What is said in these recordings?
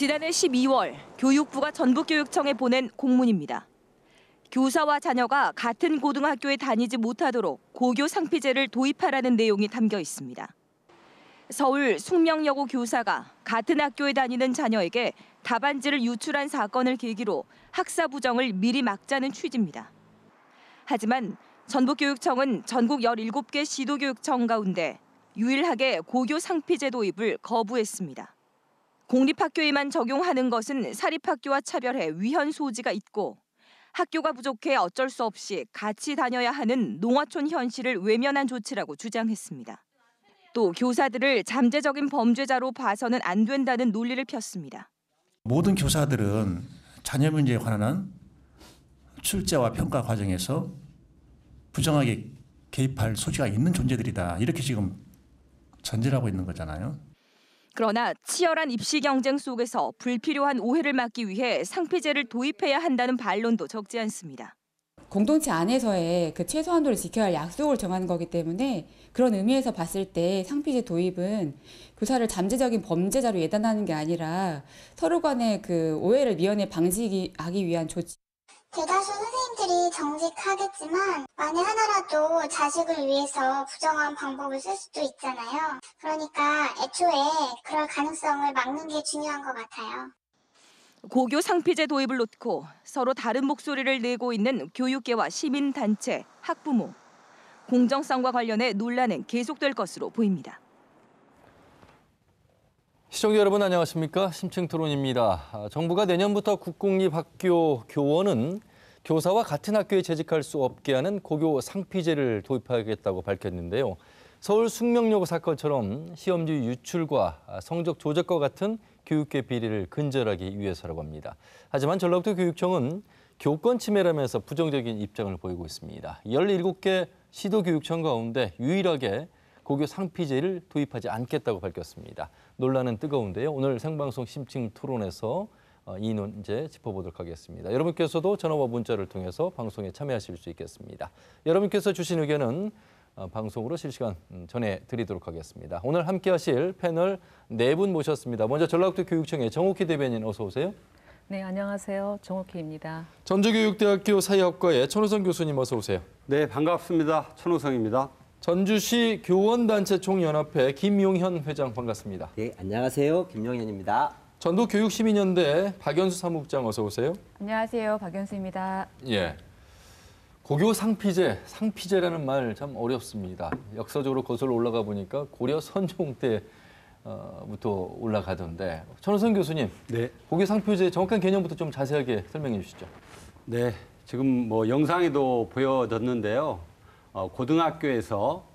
지난해 12월 교육부가 전북교육청에 보낸 공문입니다. 교사와 자녀가 같은 고등학교에 다니지 못하도록 고교 상피제를 도입하라는 내용이 담겨 있습니다. 서울 숙명여고 교사가 같은 학교에 다니는 자녀에게 답안지를 유출한 사건을 계기로 학사 부정을 미리 막자는 취지입니다. 하지만 전북교육청은 전국 17개 시도교육청 가운데 유일하게 고교 상피제 도입을 거부했습니다. 공립학교에만 적용하는 것은 사립학교와 차별해 위헌 소지가 있고 학교가 부족해 어쩔 수 없이 같이 다녀야 하는 농어촌 현실을 외면한 조치라고 주장했습니다. 또 교사들을 잠재적인 범죄자로 봐서는 안 된다는 논리를 폈습니다. 모든 교사들은 자녀 문제에 관한 출제와 평가 과정에서 부정하게 개입할 소지가 있는 존재들이다. 이렇게 지금 전제를 하고 있는 거잖아요. 그러나 치열한 입시 경쟁 속에서 불필요한 오해를 막기 위해 상피제를 도입해야 한다는 반론도 적지 않습니다. 공동체 안에서의 그 최소한도를 지켜야 할 약속을 정하는 거기 때문에 그런 의미에서 봤을 때 상피제 도입은 교사를 잠재적인 범죄자로 예단하는 게 아니라 서로 간의 그 오해를 미연에 방지하기 위한 조치. 대다수 선생님들이 정직하겠지만 만에 하나라도 자식을 위해서 부정한 방법을 쓸 수도 있잖아요. 그러니까 애초에 그럴 가능성을 막는 게 중요한 것 같아요. 고교 상피제 도입을 놓고 서로 다른 목소리를 내고 있는 교육계와 시민단체, 학부모. 공정성과 관련해 논란은 계속될 것으로 보입니다. 시청자 여러분 안녕하십니까? 심층토론입니다. 정부가 내년부터 국공립학교 교원은 교사와 같은 학교에 재직할 수 없게 하는 고교 상피제를 도입하겠다고 밝혔는데요. 서울 숙명여고 사건처럼 시험지 유출과 성적 조작과 같은 교육계 비리를 근절하기 위해서라고 합니다. 하지만 전라북도 교육청은 교권 침해라면서 부정적인 입장을 보이고 있습니다. 17개 시도교육청 가운데 유일하게 고교 상피제를 도입하지 않겠다고 밝혔습니다. 논란은 뜨거운데요. 오늘 생방송 심층 토론에서 이 논제 짚어보도록 하겠습니다. 여러분께서도 전화와 문자를 통해서 방송에 참여하실 수 있겠습니다. 여러분께서 주신 의견은 방송으로 실시간 전해드리도록 하겠습니다. 오늘 함께하실 패널 4분 모셨습니다. 먼저 전라북도 교육청의 정옥희 대변인 어서 오세요. 네, 안녕하세요. 정옥희입니다. 전주교육대학교 사회학과의 천호성 교수님 어서 오세요. 네, 반갑습니다. 천호성입니다. 전주시 교원단체 총연합회 김용현 회장 반갑습니다. 네, 안녕하세요. 김용현입니다. 전북교육시민연대 박연수 사무국장 어서 오세요. 안녕하세요. 박연수입니다. 예. 고교 상피제, 상피제라는 말 참 어렵습니다. 역사적으로 거슬러 올라가 보니까 고려 선종 때부터 올라가던데 천호성 교수님, 네. 고교 상피제 정확한 개념부터 좀 자세하게 설명해 주시죠. 네, 지금 뭐 영상에도 보여졌는데요. 고등학교에서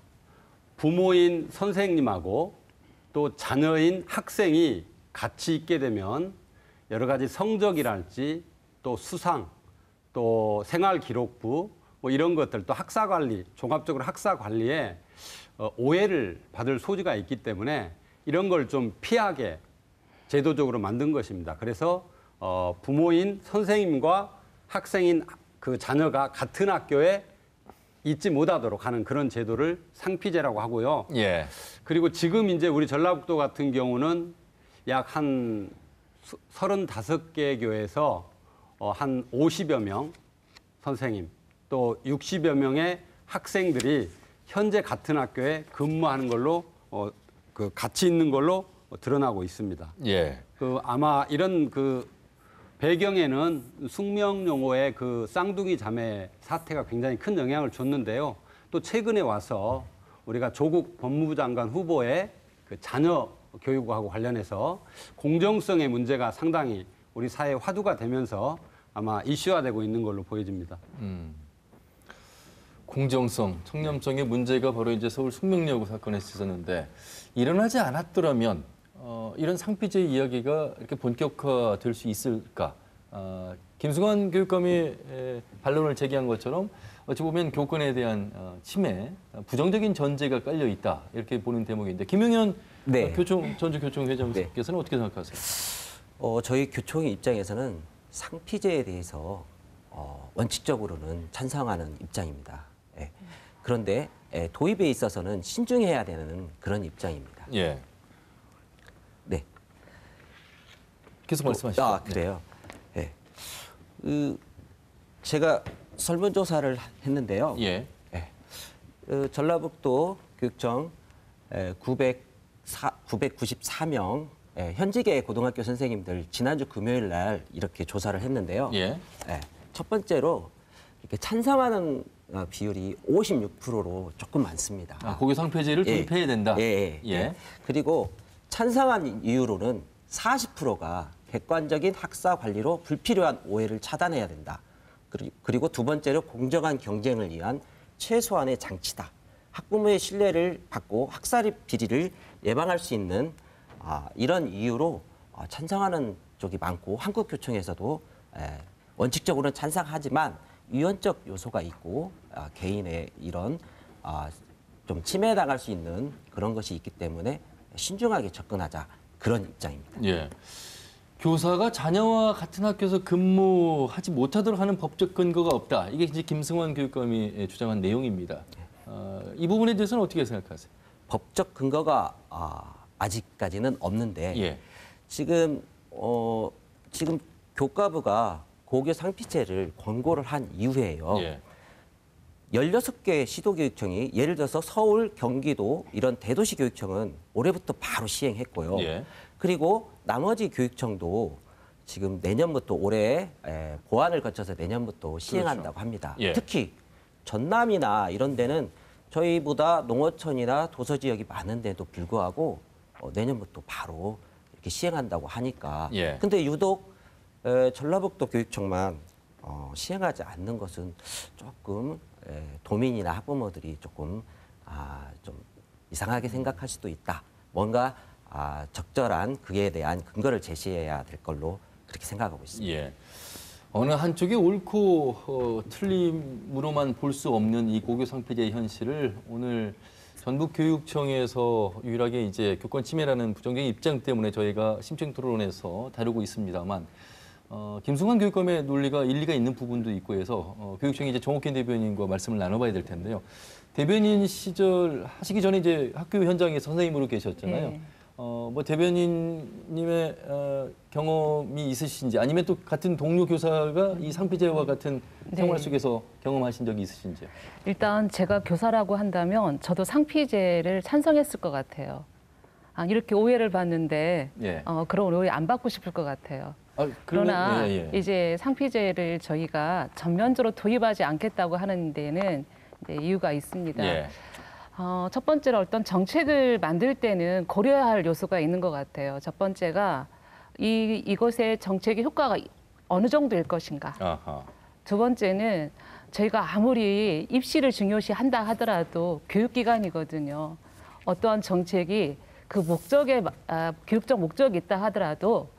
부모인 선생님하고 또 자녀인 학생이 같이 있게 되면 여러 가지 성적이랄지 또 수상, 또 생활기록부 뭐 이런 것들 또 학사관리, 종합적으로 학사관리에 오해를 받을 소지가 있기 때문에 이런 걸 좀 피하게 제도적으로 만든 것입니다. 그래서 부모인 선생님과 학생인 그 자녀가 같은 학교에 있지 못하도록 하는 그런 제도를 상피제라고 하고요. 예. 그리고 지금 이제 우리 전라북도 같은 경우는 약 한 35개 교에서 한 50여 명 선생님 또 60여 명의 학생들이 현재 같은 학교에 근무하는 걸로 그 같이 있는 걸로 드러나고 있습니다. 예. 그 아마 이런 그 배경에는 숙명여고의 그 쌍둥이 자매 사태가 굉장히 큰 영향을 줬는데요. 또 최근에 와서 우리가 조국 법무부 장관 후보의 그 자녀 교육하고 관련해서 공정성의 문제가 상당히 우리 사회에 화두가 되면서 아마 이슈화되고 있는 걸로 보여집니다. 공정성, 청렴성의 문제가 바로 이제 서울 숙명여고 사건에서 있었는데 일어나지 않았더라면 이런 상피제 이야기가 이렇게 본격화될 수 있을까? 김승환 교육감이 반론을 제기한 것처럼 어찌 보면 교권에 대한 침해, 부정적인 전제가 깔려 있다 이렇게 보는 대목인데 김용현 네. 전주교총 회장께서는 어떻게 생각하세요? 저희 교총의 입장에서는 상피제에 대해서 원칙적으로는 찬성하는 입장입니다. 예. 그런데 도입에 있어서는 신중해야 되는 그런 입장입니다. 예. 네. 계속 말씀하시죠. 아, 그래요. 예. 제가 설문조사를 했는데요. 예. 전라북도 교육청 994명 현직의 고등학교 선생님들 지난주 금요일 날 이렇게 조사를 했는데요. 예. 첫 번째로 이렇게 찬성하는 비율이 56%로 조금 많습니다. 고교 상표제를 도입해야 된다. 예. 그리고 찬성한 이유로는 40%가 객관적인 학사 관리로 불필요한 오해를 차단해야 된다. 그리고 두 번째로 공정한 경쟁을 위한 최소한의 장치다. 학부모의 신뢰를 받고 학사 비리를 예방할 수 있는 이런 이유로 찬성하는 쪽이 많고 한국교총에서도 원칙적으로는 찬성하지만 유연적 요소가 있고 개인의 이런 좀 침해당할 수 있는 그런 것이 있기 때문에 신중하게 접근하자 그런 입장입니다. 예. 교사가 자녀와 같은 학교에서 근무하지 못하도록 하는 법적 근거가 없다. 이게 이제 김승환 교육감이 주장한 내용입니다. 이 부분에 대해서는 어떻게 생각하세요? 법적 근거가 아직까지는 없는데 예. 지금 교과부가 고교 상피제를 권고를 한 이후에요. 예. 16개 시도교육청이 예를 들어서 서울, 경기도 이런 대도시 교육청은 올해부터 바로 시행했고요. 예. 그리고 나머지 교육청도 지금 내년부터 올해 보완을 거쳐서 내년부터 시행한다고 합니다. 예. 특히 전남이나 이런 데는 저희보다 농어촌이나 도서 지역이 많은데도 불구하고 내년부터 바로 이렇게 시행한다고 하니까. 예. 근데 유독 전라북도 교육청만 시행하지 않는 것은 조금 도민이나 학부모들이 조금 좀 이상하게 생각할 수도 있다. 뭔가 적절한 그에 대한 근거를 제시해야 될 걸로 그렇게 생각하고 있습니다. 예. 어느 한쪽이 옳고 틀림으로만 볼 수 없는 이 고교 상피제의 현실을 오늘 전북교육청에서 유일하게 이제 교권 침해라는 부정적인 입장 때문에 저희가 심층 토론에서 다루고 있습니다만 김승환 교육감의 논리가 일리가 있는 부분도 있고 해서 교육청이 이제 정옥현 대변인과 말씀을 나눠봐야 될 텐데요. 대변인 시절 하시기 전에 이제 학교 현장에서 선생님으로 계셨잖아요. 네. 뭐 대변인님의 경험이 있으신지 아니면 또 같은 동료 교사가 이 상피제와 같은 생활 속에서 경험하신 적이 있으신지요? 일단 제가 교사라고 한다면 저도 상피제를 찬성했을 것 같아요. 이렇게 오해를 받는데 예. 그런 오해 안 받고 싶을 것 같아요. 그러나 이제 상피제를 저희가 전면적으로 도입하지 않겠다고 하는 데는 이제 이유가 있습니다. 예. 첫 번째로 어떤 정책을 만들 때는 고려해야 할 요소가 있는 것 같아요. 첫 번째가 이것의 정책의 효과가 어느 정도일 것인가. 아하. 두 번째는 저희가 아무리 입시를 중요시한다 하더라도 교육기관이거든요. 어떠한 정책이 그 목적에 교육적 목적이 있다 하더라도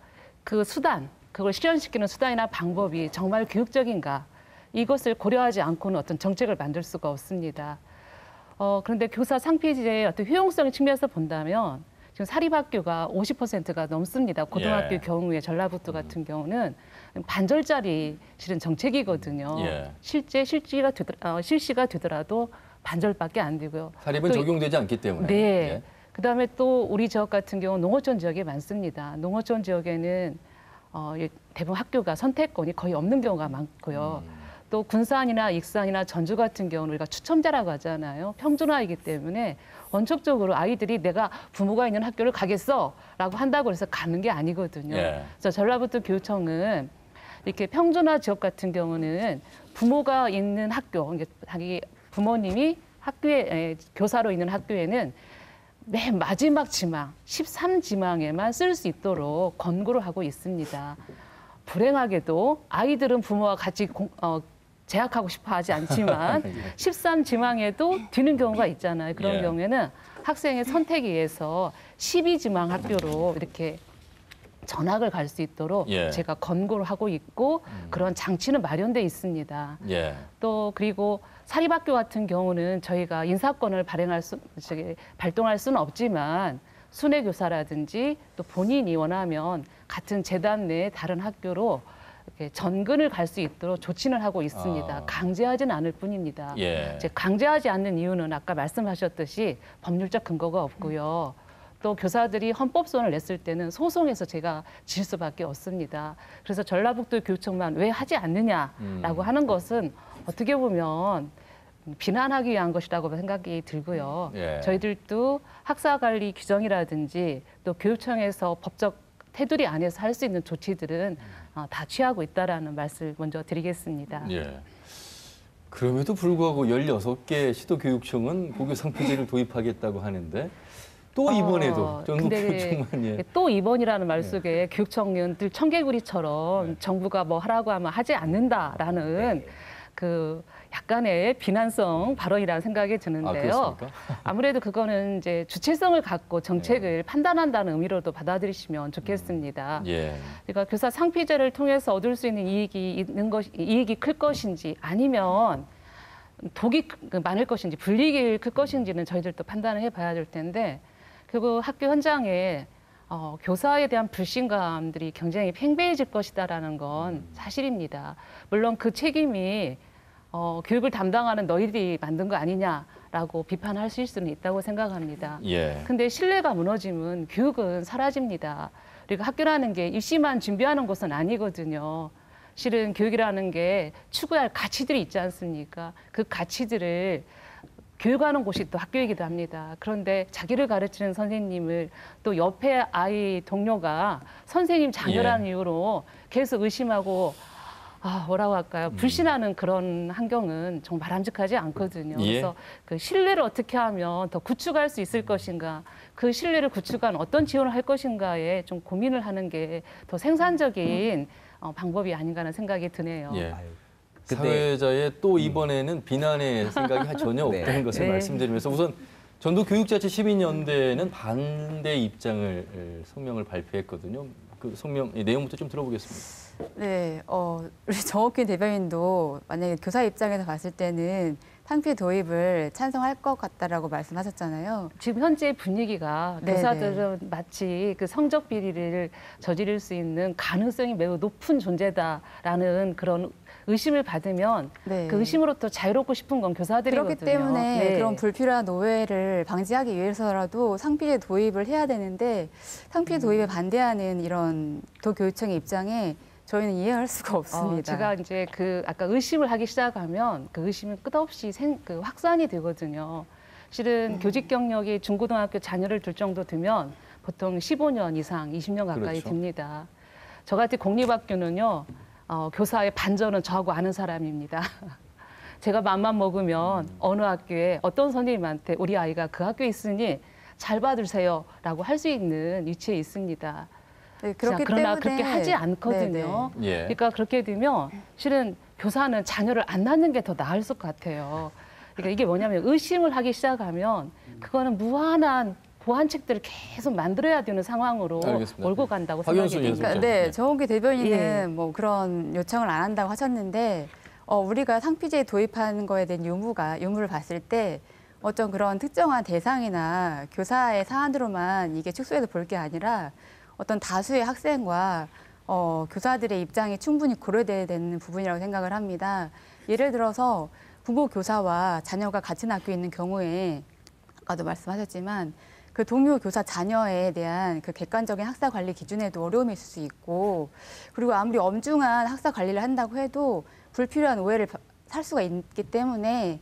그 수단, 그걸 실현시키는 수단이나 방법이 정말 교육적인가 이것을 고려하지 않고는 어떤 정책을 만들 수가 없습니다. 그런데 교사 상피제의 어떤 효용성 측면에서 본다면 지금 사립학교가 50%가 넘습니다. 고등학교 예. 경우에 전라북도 같은 경우는 반절짜리 실은 정책이거든요. 예. 실시가 되더라도 반절밖에 안 되고요. 사립은 또 적용되지 않기 때문에. 네. 예. 그다음에 또 우리 지역 같은 경우 농어촌 지역이 많습니다. 농어촌 지역에는 대부분 학교가 선택권이 거의 없는 경우가 많고요. 또 군산이나 익산이나 전주 같은 경우는 우리가 추첨자라고 하잖아요. 평준화이기 때문에 원칙적으로 아이들이 내가 부모가 있는 학교를 가겠어라고 한다고 해서 가는 게 아니거든요. 예. 그래서 전라북도 교육청은 이렇게 평준화 지역 같은 경우는 부모가 있는 학교, 그러니까 자기 부모님이 학교에 교사로 있는 학교에는 맨 마지막 지망, 13지망에만 쓸 수 있도록 권고를 하고 있습니다. 불행하게도 아이들은 부모와 같이 재학하고 싶어 하지 않지만 13지망에도 뒤는 경우가 있잖아요. 그런 예. 경우에는 학생의 선택에 의해서 12지망 학교로 이렇게 전학을 갈 수 있도록 예. 제가 권고를 하고 있고 그런 장치는 마련돼 있습니다. 예. 또 그리고 사립학교 같은 경우는 저희가 인사권을 발동할 수는 없지만 순회 교사라든지 또 본인이 원하면 같은 재단 내 다른 학교로 이렇게 전근을 갈 수 있도록 조치를 하고 있습니다. 강제하지는 않을 뿐입니다. 예. 이제 강제하지 않는 이유는 아까 말씀하셨듯이 법률적 근거가 없고요. 또 교사들이 헌법소원을 냈을 때는 소송에서 제가 질 수밖에 없습니다. 그래서 전라북도 교육청만 왜 하지 않느냐라고 하는 것은 어떻게 보면 비난하기 위한 것이라고 생각이 들고요. 예. 저희들도 학사관리 규정이라든지 또 교육청에서 법적 테두리 안에서 할 수 있는 조치들은 다 취하고 있다라는 말씀을 먼저 드리겠습니다. 예. 그럼에도 불구하고 16개 시도교육청은 고교 상피제를 도입하겠다고 하는데 또 이번에도 전국교육청만 예. 또 이번이라는 말 속에 교육청은 늘 청개구리처럼 정부가 뭐 하라고 하면 하지 않는다라는 그 약간의 비난성 발언이라는 생각이 드는데요. 아무래도 그거는 이제 주체성을 갖고 정책을 판단한다는 의미로도 받아들이시면 좋겠습니다. 그러니까 교사 상피제를 통해서 얻을 수 있는 이익이 클 것인지 아니면 독이 많을 것인지 불이익이 클 것인지는 저희들도 판단을 해봐야 될 텐데 결국 학교 현장에 교사에 대한 불신감들이 굉장히 팽배해질 것이다라는 건 사실입니다. 물론 그 책임이 교육을 담당하는 너희들이 만든 거 아니냐라고 비판할 수는 있다고 생각합니다. 근데 신뢰가 무너지면 교육은 사라집니다. 그리고 학교라는 게 입시만 준비하는 곳은 아니거든요. 실은 교육이라는 게 추구할 가치들이 있지 않습니까? 그 가치들을 교육하는 곳이 또 학교이기도 합니다. 그런데 자기를 가르치는 선생님을 또 옆에 아이 동료가 선생님 자녀라는 이유로 계속 의심하고 뭐라고 할까요? 불신하는 그런 환경은 정말 바람직하지 않거든요. 그래서 그 신뢰를 어떻게 하면 더 구축할 수 있을 것인가, 그 신뢰를 구축한 어떤 지원을 할 것인가에 좀 고민을 하는 게 더 생산적인 방법이 아닌가 하는 생각이 드네요. 사회자의 또 이번에는 비난의 생각이 전혀 없다는 것을 말씀드리면서 우선 전국교육자치 시민연대는 반대 입장을 성명을 발표했거든요. 그 성명 내용부터 좀 들어보겠습니다. 네, 우리 정옥균 대변인도 만약에 교사 입장에서 봤을 때는 상피 도입을 찬성할 것 같다라고 말씀하셨잖아요. 지금 현재 분위기가 교사들은 마치 그 성적 비리를 저지를 수 있는 가능성이 매우 높은 존재다라는 그런 의심을 받으면 그 의심으로부터 자유롭고 싶은 건 교사들이거든요. 그렇기 때문에 그런 불필요한 오해를 방지하기 위해서라도 상피제 도입을 해야 되는데 상피제 도입에 반대하는 이런 도교육청의 입장에 저희는 이해할 수가 없습니다. 제가 이제 아까 의심을 하기 시작하면 그 의심은 끝없이 확산이 되거든요. 실은 교직 경력이 중고등학교 자녀를 둘 정도 되면 보통 15년 이상, 20년 가까이 됩니다. 저 같은 공립학교는요, 교사의 반전은 저하고 아는 사람입니다. 제가 맘만 먹으면 어느 학교에 어떤 선생님한테 우리 아이가 그 학교에 있으니 잘 받으세요라고 할 수 있는 위치에 있습니다. 그러나 그렇게 하지 않거든요. 그러니까 그렇게 되면 실은 교사는 자녀를 안 낳는 게 더 나을 것 같아요. 그러니까 이게 뭐냐면 의심을 하기 시작하면 그거는 무한한 보완책들을 계속 만들어야 되는 상황으로 몰고 간다고 생각이 됩니다. 네, 정옥균 대변인은 뭐 그런 요청을 안 한다고 하셨는데 우리가 상피제 도입하는 거에 대한 유무를 봤을 때 어떤 그런 특정한 대상이나 교사의 사안으로만 이게 축소해서 볼 게 아니라 어떤 다수의 학생과 교사들의 입장이 충분히 고려돼야 되는 부분이라고 생각을 합니다. 예를 들어서 부모 교사와 자녀가 같은 학교에 있는 경우에 아까도 말씀하셨지만 그 동료 교사 자녀에 대한 그 객관적인 학사 관리 기준에도 어려움이 있을 수 있고 그리고 아무리 엄중한 학사 관리를 한다고 해도 불필요한 오해를 살 수가 있기 때문에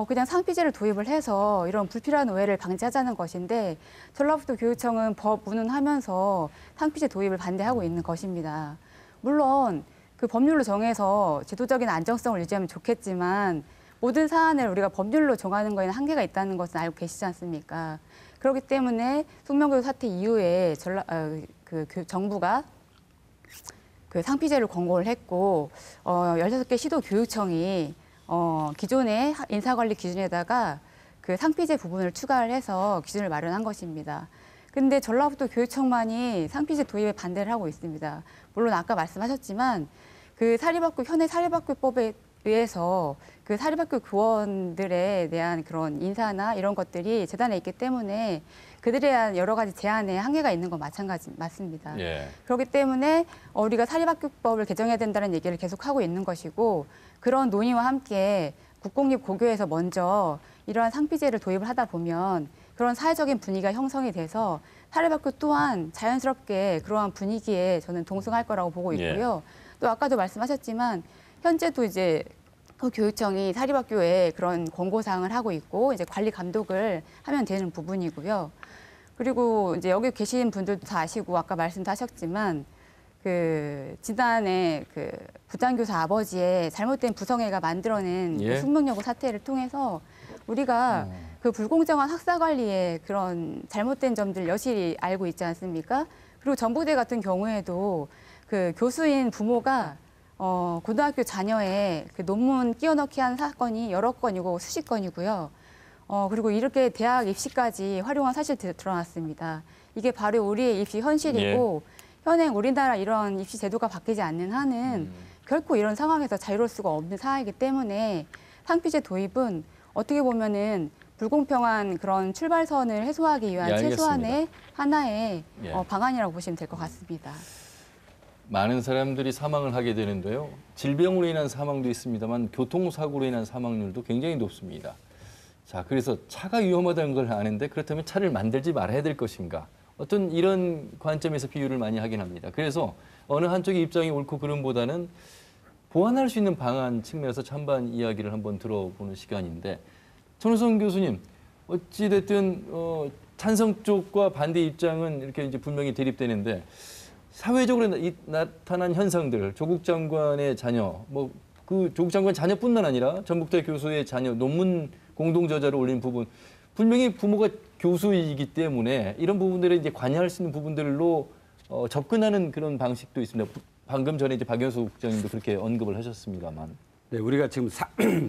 그냥 상피제를 도입을 해서 이런 불필요한 오해를 방지하자는 것인데 전라북도 교육청은 법 운운하면서 상피제 도입을 반대하고 있는 것입니다. 물론 그 법률로 정해서 제도적인 안정성을 유지하면 좋겠지만 모든 사안을 우리가 법률로 정하는 거에는 한계가 있다는 것은 알고 계시지 않습니까? 그렇기 때문에 숙명교육 사태 이후에 정부가 그 상피제를 권고를 했고 16개 시도교육청이 기존의 인사관리 기준에다가 그 상피제 부분을 추가를 해서 기준을 마련한 것입니다. 근데 전라북도 교육청만이 상피제 도입에 반대를 하고 있습니다. 물론 아까 말씀하셨지만 그 현행 사립학교법에 의해서 그 사립학교 교원들에 대한 그런 인사나 이런 것들이 재단에 있기 때문에 그들에 대한 여러 가지 제한에 한계가 있는 건 맞습니다. 그렇기 때문에 우리가 사립학교법을 개정해야 된다는 얘기를 계속하고 있는 것이고 그런 논의와 함께 국공립 고교에서 먼저 이러한 상피제를 도입을 하다 보면 그런 사회적인 분위기가 형성이 돼서 사립학교 또한 자연스럽게 그러한 분위기에 저는 동승할 거라고 보고 있고요. 또 아까도 말씀하셨지만 현재도 이제 그 교육청이 사립학교에 그런 권고사항을 하고 있고 이제 관리 감독을 하면 되는 부분이고요. 그리고 이제 여기 계신 분들도 다 아시고 아까 말씀도 하셨지만 그 지난해 그 부장교사 아버지의 잘못된 부성애가 만들어낸 그 숙명여고 사태를 통해서 우리가 그 불공정한 학사 관리의 그런 잘못된 점들 여실히 알고 있지 않습니까? 그리고 전북대 같은 경우에도 그 교수인 부모가 고등학교 자녀의 그 논문 끼워넣기 한 사건이 여러 건이고 수십 건이고요. 그리고 이렇게 대학 입시까지 활용한 사실이 드러났습니다. 이게 바로 우리의 입시 현실이고 현행 우리나라 이런 입시 제도가 바뀌지 않는 한은 결코 이런 상황에서 자유로울 수가 없는 상황이기 때문에 상피제 도입은 어떻게 보면은 불공평한 그런 출발선을 해소하기 위한 최소한의 하나의 방안이라고 보시면 될 것 같습니다. 많은 사람들이 사망을 하게 되는데요. 질병으로 인한 사망도 있습니다만 교통사고로 인한 사망률도 굉장히 높습니다. 자, 그래서 차가 위험하다는 걸 아는데 그렇다면 차를 만들지 말아야 될 것인가? 어떤 이런 관점에서 비유를 많이 하긴 합니다. 그래서 어느 한쪽의 입장이 옳고 그름보다는 보완할 수 있는 방안 측면에서 찬반 이야기를 한번 들어보는 시간인데 전우성 교수님, 어찌됐든 찬성 쪽과 반대 입장은 이렇게 이제 분명히 대립되는데 사회적으로 나타난 현상들, 조국 장관의 자녀, 그 조국 장관 자녀뿐만 아니라 전북대 교수의 자녀, 논문 공동 저자를 올린 부분, 분명히 부모가 교수이기 때문에 이런 부분들에 이제 관여할 수 있는 부분들로 접근하는 그런 방식도 있습니다. 방금 전에 이제 박영수 국장님도 그렇게 언급을 하셨습니다만. 네, 우리가 지금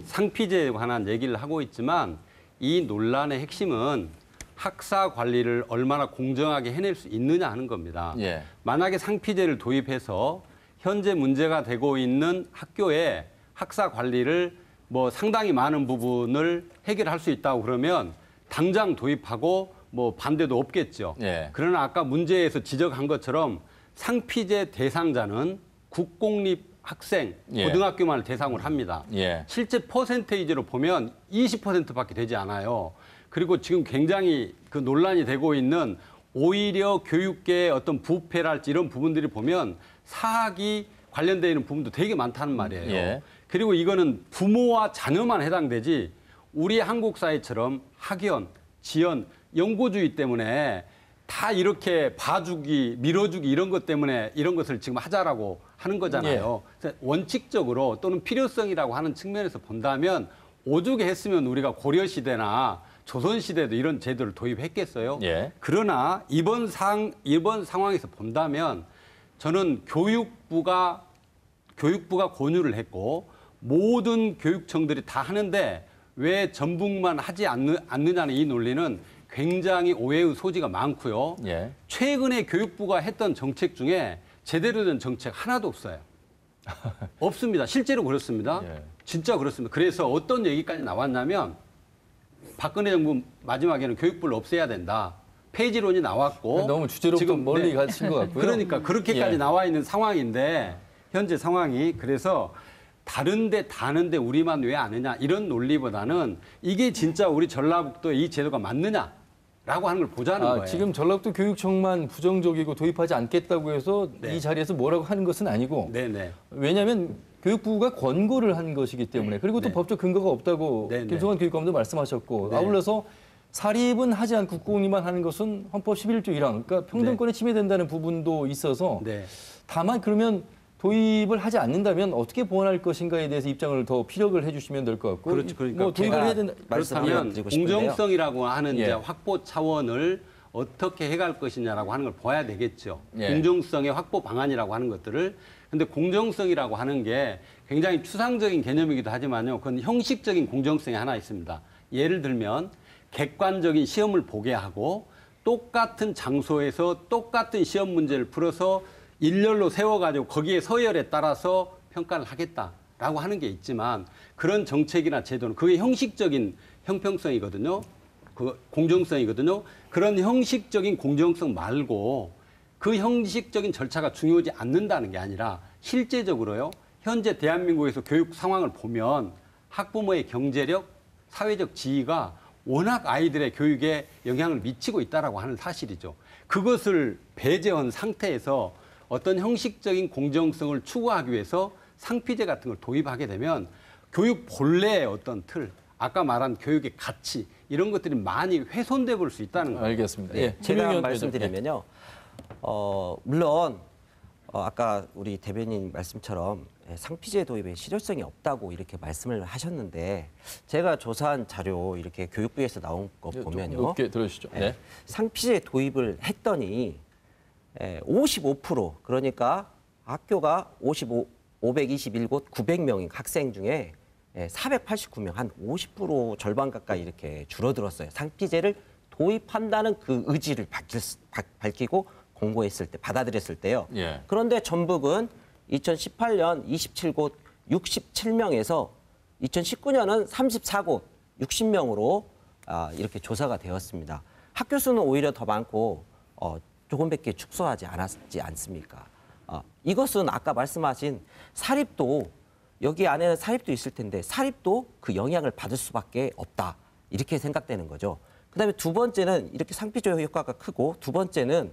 상피제에 관한 얘기를 하고 있지만 이 논란의 핵심은 학사 관리를 얼마나 공정하게 해낼 수 있느냐 하는 겁니다. 만약에 상피제를 도입해서 현재 문제가 되고 있는 학교에 학사 관리를 상당히 많은 부분을 해결할 수 있다고 그러면 당장 도입하고 반대도 없겠죠. 그러나 아까 문제에서 지적한 것처럼 상피제 대상자는 국공립 학생, 고등학교만을 대상으로 합니다. 실제 퍼센테이지로 보면 20%밖에 되지 않아요. 그리고 지금 굉장히 그 논란이 되고 있는 오히려 교육계의 어떤 부패랄지 이런 부분들이 보면 사학이 관련되어 있는 부분도 되게 많다는 말이에요. 그리고 이거는 부모와 자녀만 해당되지 우리 한국 사회처럼 학연, 지연, 연고주의 때문에 다 이렇게 봐주기, 밀어주기 이런 것 때문에 이런 것을 지금 하자라고 하는 거잖아요. 그래서 원칙적으로 또는 필요성이라고 하는 측면에서 본다면 오죽 했으면 우리가 고려시대나 조선시대도 이런 제도를 도입했겠어요. 그러나 이번 상황에서 본다면 저는 교육부가 권유를 했고 모든 교육청들이 다 하는데 왜 전북만 하지 않느냐는 이 논리는 굉장히 오해의 소지가 많고요. 최근에 교육부가 했던 정책 중에 제대로 된 정책 하나도 없어요. 없습니다. 실제로 그렇습니다. 진짜 그렇습니다. 그래서 어떤 얘기까지 나왔냐면 박근혜 정부 마지막에는 교육부를 없애야 된다. 폐지론이 나왔고 너무 주제로부터 지금 멀리 가신 것 같고요. 그러니까 그렇게까지 나와 있는 상황인데 현재 상황이 그래서 다른데 다는데 우리만 왜 안 하냐 이런 논리보다는 이게 진짜 우리 전라북도에 이 제도가 맞느냐라고 하는 걸 보자는 거예요. 지금 전라북도 교육청만 부정적이고 도입하지 않겠다고 해서 이 자리에서 뭐라고 하는 것은 아니고 왜냐하면 교육부가 권고를 한 것이기 때문에 그리고 또 법적 근거가 없다고 김성환 교육감도 말씀하셨고 아울러서 사립은 하지 않고 국공립만 하는 것은 헌법 11조 1항 그러니까 평등권에 침해된다는 부분도 있어서 다만 그러면 도입을 하지 않는다면 어떻게 보완할 것인가에 대해서 입장을 더 피력을 해주시면 될 것 같고 그렇죠. 그러니까 도입을 해야 된다. 그렇다면 공정성이라고 하는 이제 확보 차원을 어떻게 해갈 것이냐라고 하는 걸 봐야 되겠죠. 공정성의 확보 방안이라고 하는 것들을. 근데 공정성이라고 하는 게 굉장히 추상적인 개념이기도 하지만요. 그건 형식적인 공정성이 하나 있습니다. 예를 들면 객관적인 시험을 보게 하고 똑같은 장소에서 똑같은 시험 문제를 풀어서 일렬로 세워가지고 거기에 서열에 따라서 평가를 하겠다라고 하는 게 있지만 그런 정책이나 제도는 그게 형식적인 형평성이거든요. 그 공정성이거든요. 그런 형식적인 공정성 말고 그 형식적인 절차가 중요하지 않는다는 게 아니라 실제적으로요. 현재 대한민국에서 교육 상황을 보면 학부모의 경제력, 사회적 지위가 워낙 아이들의 교육에 영향을 미치고 있다라고 하는 사실이죠. 그것을 배제한 상태에서 어떤 형식적인 공정성을 추구하기 위해서 상피제 같은 걸 도입하게 되면 교육 본래의 어떤 틀, 아까 말한 교육의 가치 이런 것들이 많이 훼손돼 볼 수 있다는 거예요. 알겠습니다. 예, 제가 말씀드리면요. 물론 아까 우리 대변인 말씀처럼 상피제 도입에 실효성이 없다고 이렇게 말씀을 하셨는데 제가 조사한 자료 이렇게 교육부에서 나온 거 보면요. 높게 들어주시죠. 네. 상피제 도입을 했더니 55% 그러니까 학교가 521곳 900명인 학생 중에 489명 한 50% 절반 가까이 이렇게 줄어들었어요. 상피제를 도입한다는 그 의지를 밝히고 공고했을 때 받아들였을 때요. 예. 그런데 전북은 2018년 27곳 67명에서 2019년은 34곳 60명으로 이렇게 조사가 되었습니다. 학교 수는 오히려 더 많고 조금밖에 축소하지 않았지 않습니까? 이것은 아까 말씀하신 사립도 여기 안에는 사립도 있을 텐데 사립도 그 영향을 받을 수밖에 없다. 이렇게 생각되는 거죠. 그다음에 두 번째는 이렇게 상피제 효과가 크고 두 번째는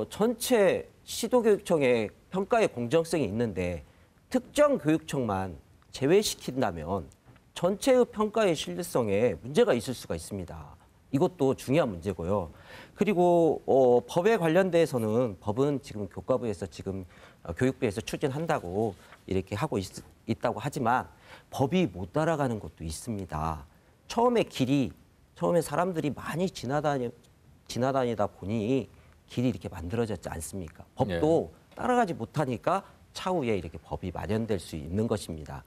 전체 시도교육청의 평가의 공정성이 있는데 특정 교육청만 제외시킨다면 전체의 평가의 신뢰성에 문제가 있을 수가 있습니다. 이것도 중요한 문제고요. 그리고 법에 관련돼서는 법은 지금 교과부에서 지금 교육부에서 추진한다고 이렇게 하고 있다고 하지만 법이 못 따라가는 것도 있습니다. 처음에 사람들이 많이 지나다니다 보니 길이 이렇게 만들어졌지 않습니까? 법도 따라가지 못하니까 차후에 이렇게 법이 마련될 수 있는 것입니다.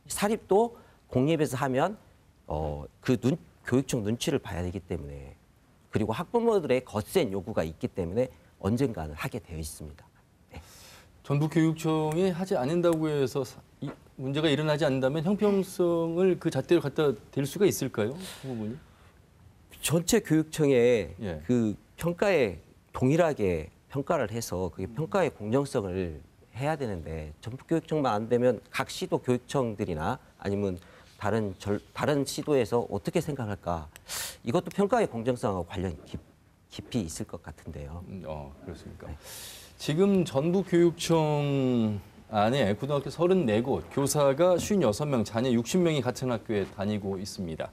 사립도 공립에서 하면 교육청 눈치를 봐야 되기 때문에 그리고 학부모들의 거센 요구가 있기 때문에 언젠가는 하게 되어 있습니다. 네. 전북교육청이 하지 않는다고 해서 이 문제가 일어나지 않는다면 형평성을 그 잣대로 갖다 댈 수가 있을까요? 부모님? 전체 교육청의 예. 그 평가에 동일하게 평가를 해서 그게 평가의 공정성을 해야 되는데 전북교육청만 안 되면 각 시도 교육청들이나 아니면 다른 시도에서 어떻게 생각할까? 이것도 평가의 공정성하고 관련 깊이 있을 것 같은데요. 그렇습니까? 네. 지금 전북교육청 안에 고등학교 34곳, 교사가 56명, 자녀 60명이 같은 학교에 다니고 있습니다.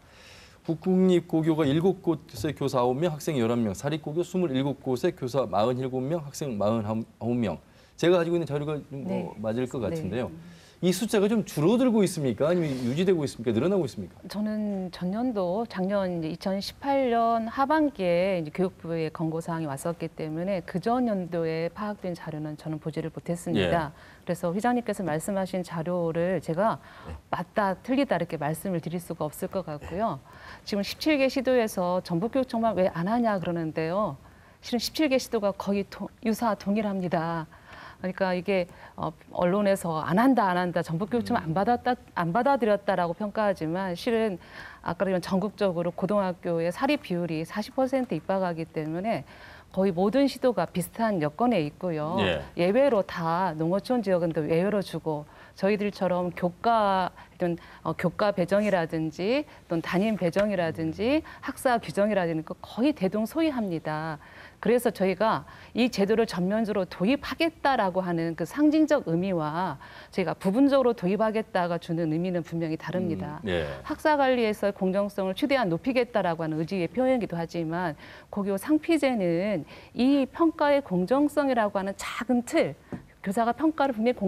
국공립고교가 7곳에 교사 9명, 학생 11명, 사립고교 27곳에 교사 47명, 학생 49명. 제가 가지고 있는 자료가 좀 맞을 것 같은데요. 네. 이 숫자가 좀 줄어들고 있습니까? 아니면 유지되고 있습니까? 늘어나고 있습니까? 저는 작년 2018년 하반기에 이제 교육부의 권고사항이 왔었기 때문에 그전 연도에 파악된 자료는 저는 보지를 못했습니다. 예. 그래서 회장님께서 말씀하신 자료를 제가 맞다, 틀리다 이렇게 말씀을 드릴 수가 없을 것 같고요. 지금 17개 시도에서 전북교육청만 왜 안 하냐 그러는데요. 실은 17개 시도가 거의 유사동일합니다. 그러니까 이게 언론에서 안 한다 전북교육청 안 받아들였다라고 평가하지만 실은 아까 그런 전국적으로 고등학교의 사립 비율이 40% 입박하기 때문에 거의 모든 시도가 비슷한 여건에 있고요. 예. 예외로 다 농어촌 지역은 또 예외로 주고 저희들처럼 교과 배정이라든지 또는 담임 배정이라든지 학사 규정이라든지 거의 대동소이합니다. 그래서 저희가 이 제도를 전면적으로 도입하겠다라고 하는 그 상징적 의미와 저희가 부분적으로 도입하겠다가 주는 의미는 분명히 다릅니다. 학사 관리에서의 공정성을 최대한 높이겠다라고 하는 의지의 표현이기도 하지만 고교 상피제는 이 평가의 공정성이라고 하는 작은 틀, 교사가 평가를 분명히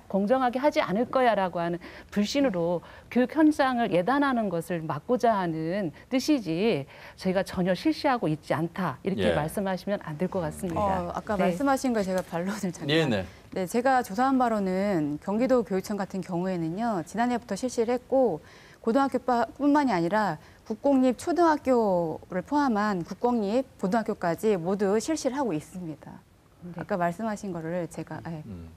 공정하게 하지 않을 거야라고 하는 불신으로 교육 현장을 예단하는 것을 막고자 하는 뜻이지 저희가 전혀 실시하고 있지 않다 이렇게 말씀하시면 안 될 것 같습니다. 아까 말씀하신 걸 제가 반론을 잠깐. 네, 제가 조사한 바로는 경기도 교육청 같은 경우에는요. 지난해부터 실시를 했고 고등학교뿐만이 아니라 국공립 초등학교를 포함한 국공립 고등학교까지 모두 실시를 하고 있습니다. 아까 말씀하신 거를 제가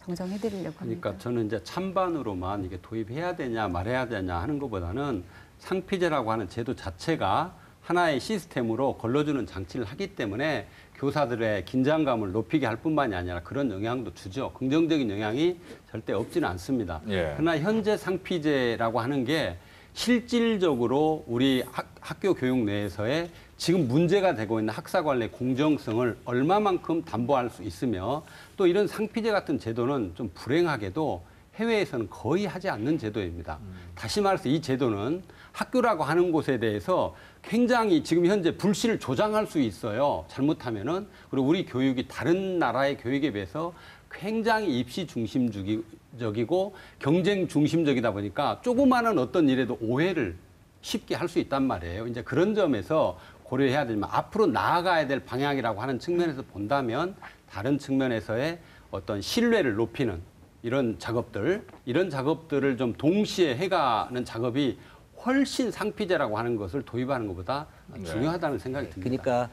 정정해드리려고 합니다. 그러니까 저는 이제 찬반으로만 이게 도입해야 되냐 말해야 되냐 하는 것보다는 상피제라고 하는 제도 자체가 하나의 시스템으로 걸러주는 장치를 하기 때문에 교사들의 긴장감을 높이게 할 뿐만이 아니라 그런 영향도 주죠. 긍정적인 영향이 절대 없지는 않습니다. 그러나 현재 상피제라고 하는 게 실질적으로 우리 학교 교육 내에서의 지금 문제가 되고 있는 학사 관리의 공정성을 얼마만큼 담보할 수 있으며 또 이런 상피제 같은 제도는 좀 불행하게도 해외에서는 거의 하지 않는 제도입니다. 다시 말해서 이 제도는 학교라고 하는 곳에 대해서 굉장히 지금 현재 불신을 조장할 수 있어요. 잘못하면은. 그리고 우리 교육이 다른 나라의 교육에 비해서 굉장히 입시 중심적이고 경쟁 중심적이다 보니까 조그마한 어떤 일에도 오해를 쉽게 할 수 있단 말이에요. 이제 그런 점에서 고려해야 되지만 앞으로 나아가야 될 방향이라고 하는 측면에서 본다면 다른 측면에서의 어떤 신뢰를 높이는 이런 작업들을 좀 동시에 해가는 작업이 훨씬 상피제라고 하는 것을 도입하는 것보다 중요하다는 생각이 듭니다. 그러니까